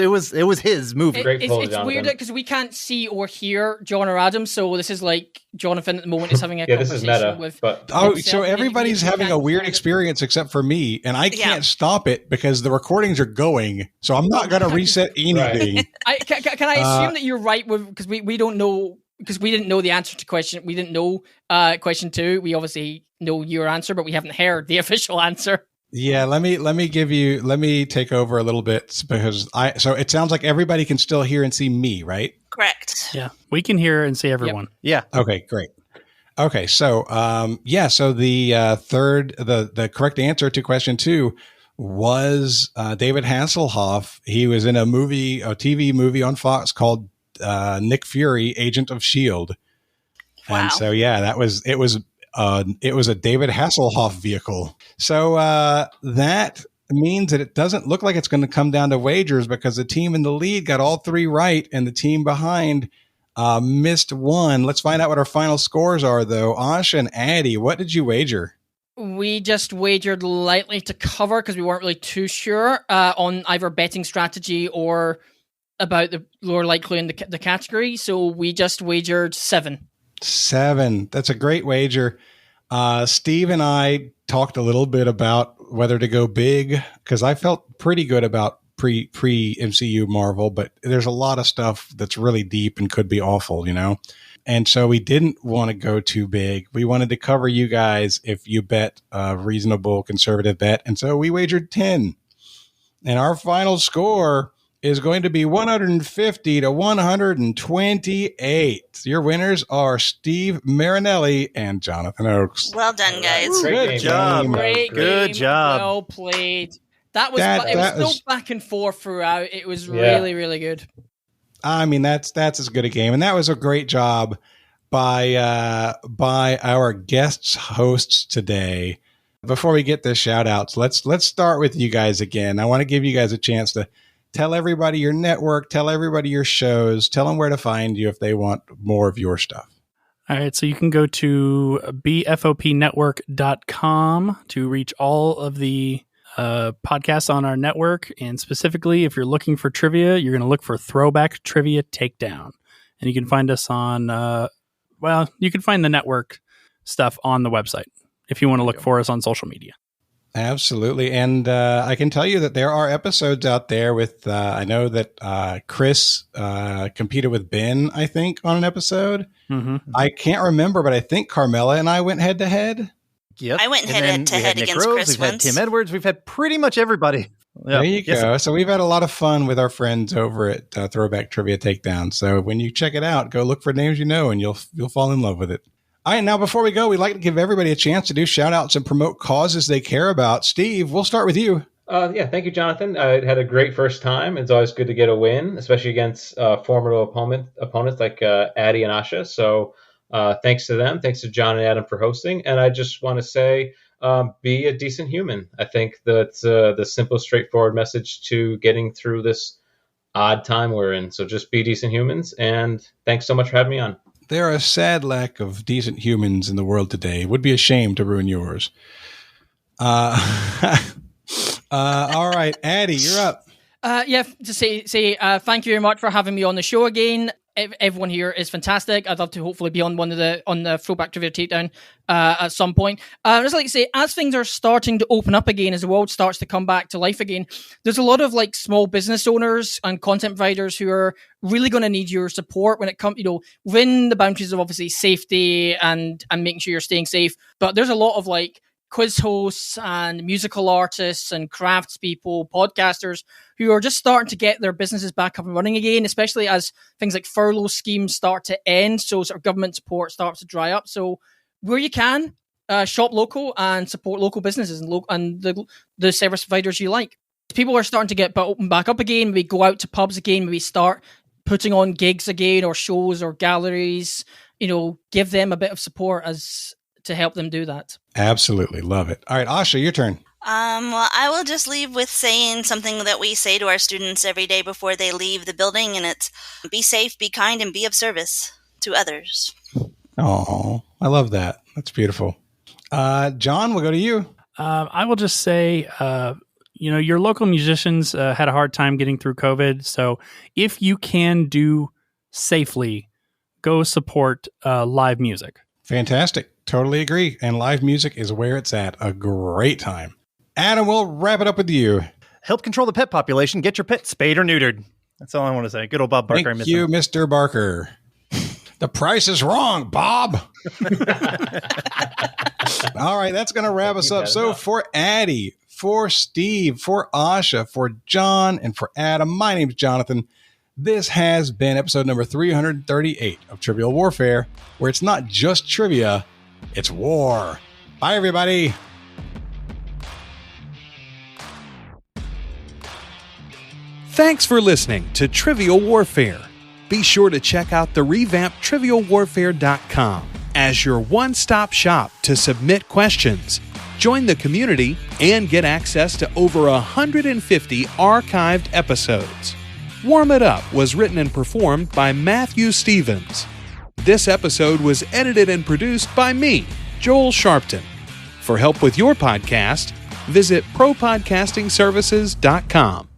[SPEAKER 2] his movie.
[SPEAKER 3] It's weird because we can't see or hear John or Adam, so this is like Jonathan at the moment is having a
[SPEAKER 5] this is
[SPEAKER 3] conversation
[SPEAKER 5] meta,
[SPEAKER 3] with.
[SPEAKER 5] but
[SPEAKER 1] So everybody's having a weird experience except for me, and I can't stop it because the recordings are going. So I'm not going to reset anything.
[SPEAKER 3] Can I assume that you're right because we don't know because we didn't know the answer to question. We didn't know question 2. We obviously know your answer, but we haven't heard the official answer.
[SPEAKER 1] Yeah, let me take over a little bit because so it sounds like everybody can still hear and see me, right?
[SPEAKER 4] Correct.
[SPEAKER 6] Yeah, we can hear and see everyone.
[SPEAKER 2] Yeah.
[SPEAKER 1] Okay, great. Okay, so so the the correct answer to question 2 was David Hasselhoff. He was in a TV movie on Fox called Nick Fury, Agent of S.H.I.E.L.D.
[SPEAKER 4] Wow.
[SPEAKER 1] And so it was a David Hasselhoff vehicle. So that means that it doesn't look like it's going to come down to wagers because the team in the lead got all 3 right and the team behind missed 1. Let's find out what our final scores are, though. Asha and Addy, what did you wager?
[SPEAKER 3] We just wagered lightly to cover because we weren't really too sure on either betting strategy or about the lower likelihood in the category. So we just wagered 7. 7.
[SPEAKER 1] That's a great wager. Steve and I talked a little bit about whether to go big because I felt pretty good about pre-MCU Marvel, but there's a lot of stuff that's really deep and could be awful, you know? And so we didn't want to go too big. We wanted to cover you guys if you bet a reasonable conservative bet. And so we wagered 10. And our final score is going to be 150 to 128. Your winners are Steve Marinelli and Jonathan Oakes.
[SPEAKER 4] Well done, guys.
[SPEAKER 2] Good job.
[SPEAKER 3] Great
[SPEAKER 2] Good
[SPEAKER 3] game.
[SPEAKER 2] job.
[SPEAKER 3] Well played. It was still back and forth throughout. It was really, really good.
[SPEAKER 1] I mean, that's as good a game. And that was a great job by our guests hosts today. Before we get the shout outs, let's start with you guys again. I want to give you guys a chance to tell everybody your network, tell everybody your shows, tell them where to find you if they want more of your stuff.
[SPEAKER 6] All right, so you can go to bfopnetwork.com to reach all of the podcasts on our network. And specifically, if you're looking for trivia, you're going to look for Throwback Trivia Takedown. And you can find us on, you can find the network stuff on the website if you want to look for us on social media.
[SPEAKER 1] Absolutely. And I can tell you that there are episodes out there with, I know that Chris competed with Ben, I think, on an episode. Mm-hmm. I can't remember, but I think Carmela and I went head to head.
[SPEAKER 2] Yep.
[SPEAKER 4] I went head to head against Chris
[SPEAKER 2] We've
[SPEAKER 4] once.
[SPEAKER 2] had Tim Edwards. We've had pretty much everybody.
[SPEAKER 1] There you go. So we've had a lot of fun with our friends over at Throwback Trivia Takedown. So when you check it out, go look for names you know, and you'll fall in love with it. All right, now before we go, we'd like to give everybody a chance to do shout-outs and promote causes they care about. Steve, we'll start with you.
[SPEAKER 5] Thank you, Jonathan. I had a great first time. It's always good to get a win, especially against formidable opponents like Addy and Asha. So thanks to them. Thanks to John and Adam for hosting. And I just want to say, be a decent human. I think that's the simple, straightforward message to getting through this odd time we're in. So just be decent humans. And thanks so much for having me on.
[SPEAKER 1] There are a sad lack of decent humans in the world today. It would be a shame to ruin yours. All right, Addy, you're up.
[SPEAKER 3] To say thank you very much for having me on the show again. Everyone here is fantastic. I'd love to hopefully be on the Throwback Trivia Takedown at some point. I'd just like to say, as things are starting to open up again, as the world starts to come back to life again, there's a lot of like small business owners and content providers who are really going to need your support when it comes, within the boundaries of obviously safety and making sure you're staying safe. But there's a lot of like quiz hosts and musical artists and craftspeople, podcasters who are just starting to get their businesses back up and running again, especially as things like furlough schemes start to end. So sort of government support starts to dry up. So where you can, shop local and support local businesses and the service providers you like. People are starting to get open back up again. Maybe go out to pubs again. Maybe start putting on gigs again or shows or galleries. Give them a bit of support to help them do that.
[SPEAKER 1] Absolutely. Love it. All right, Asha, your turn.
[SPEAKER 4] Well, I will just leave with saying something that we say to our students every day before they leave the building, and it's be safe, be kind, and be of service to others.
[SPEAKER 1] Oh, I love that. That's beautiful. John, we'll go to you.
[SPEAKER 6] I will just say, your local musicians had a hard time getting through COVID. So if you can do safely, go support live music.
[SPEAKER 1] Fantastic. Totally agree. And live music is where it's at. A great time. Adam, we'll wrap it up with you.
[SPEAKER 2] Help control the pet population. Get your pet spayed or neutered. That's all I want to say. Good old Bob Barker.
[SPEAKER 1] Thank you, Mr. Barker. The price is wrong, Bob. All right, that's going to wrap us up. So for Addy, for Steve, for Asha, for John, and for Adam, my name's Jonathan. This has been episode number 338 of Trivial Warfare, where it's not just trivia, it's war. Bye, everybody.
[SPEAKER 10] Thanks for listening to Trivial Warfare. Be sure to check out the revamped TrivialWarfare.com as your one-stop shop to submit questions, Join the community and get access to over 150 archived episodes. Warm It Up was written and performed by Matthew Stevens. This episode was edited and produced by me, Joel Sharpton. For help with your podcast, visit propodcastingservices.com.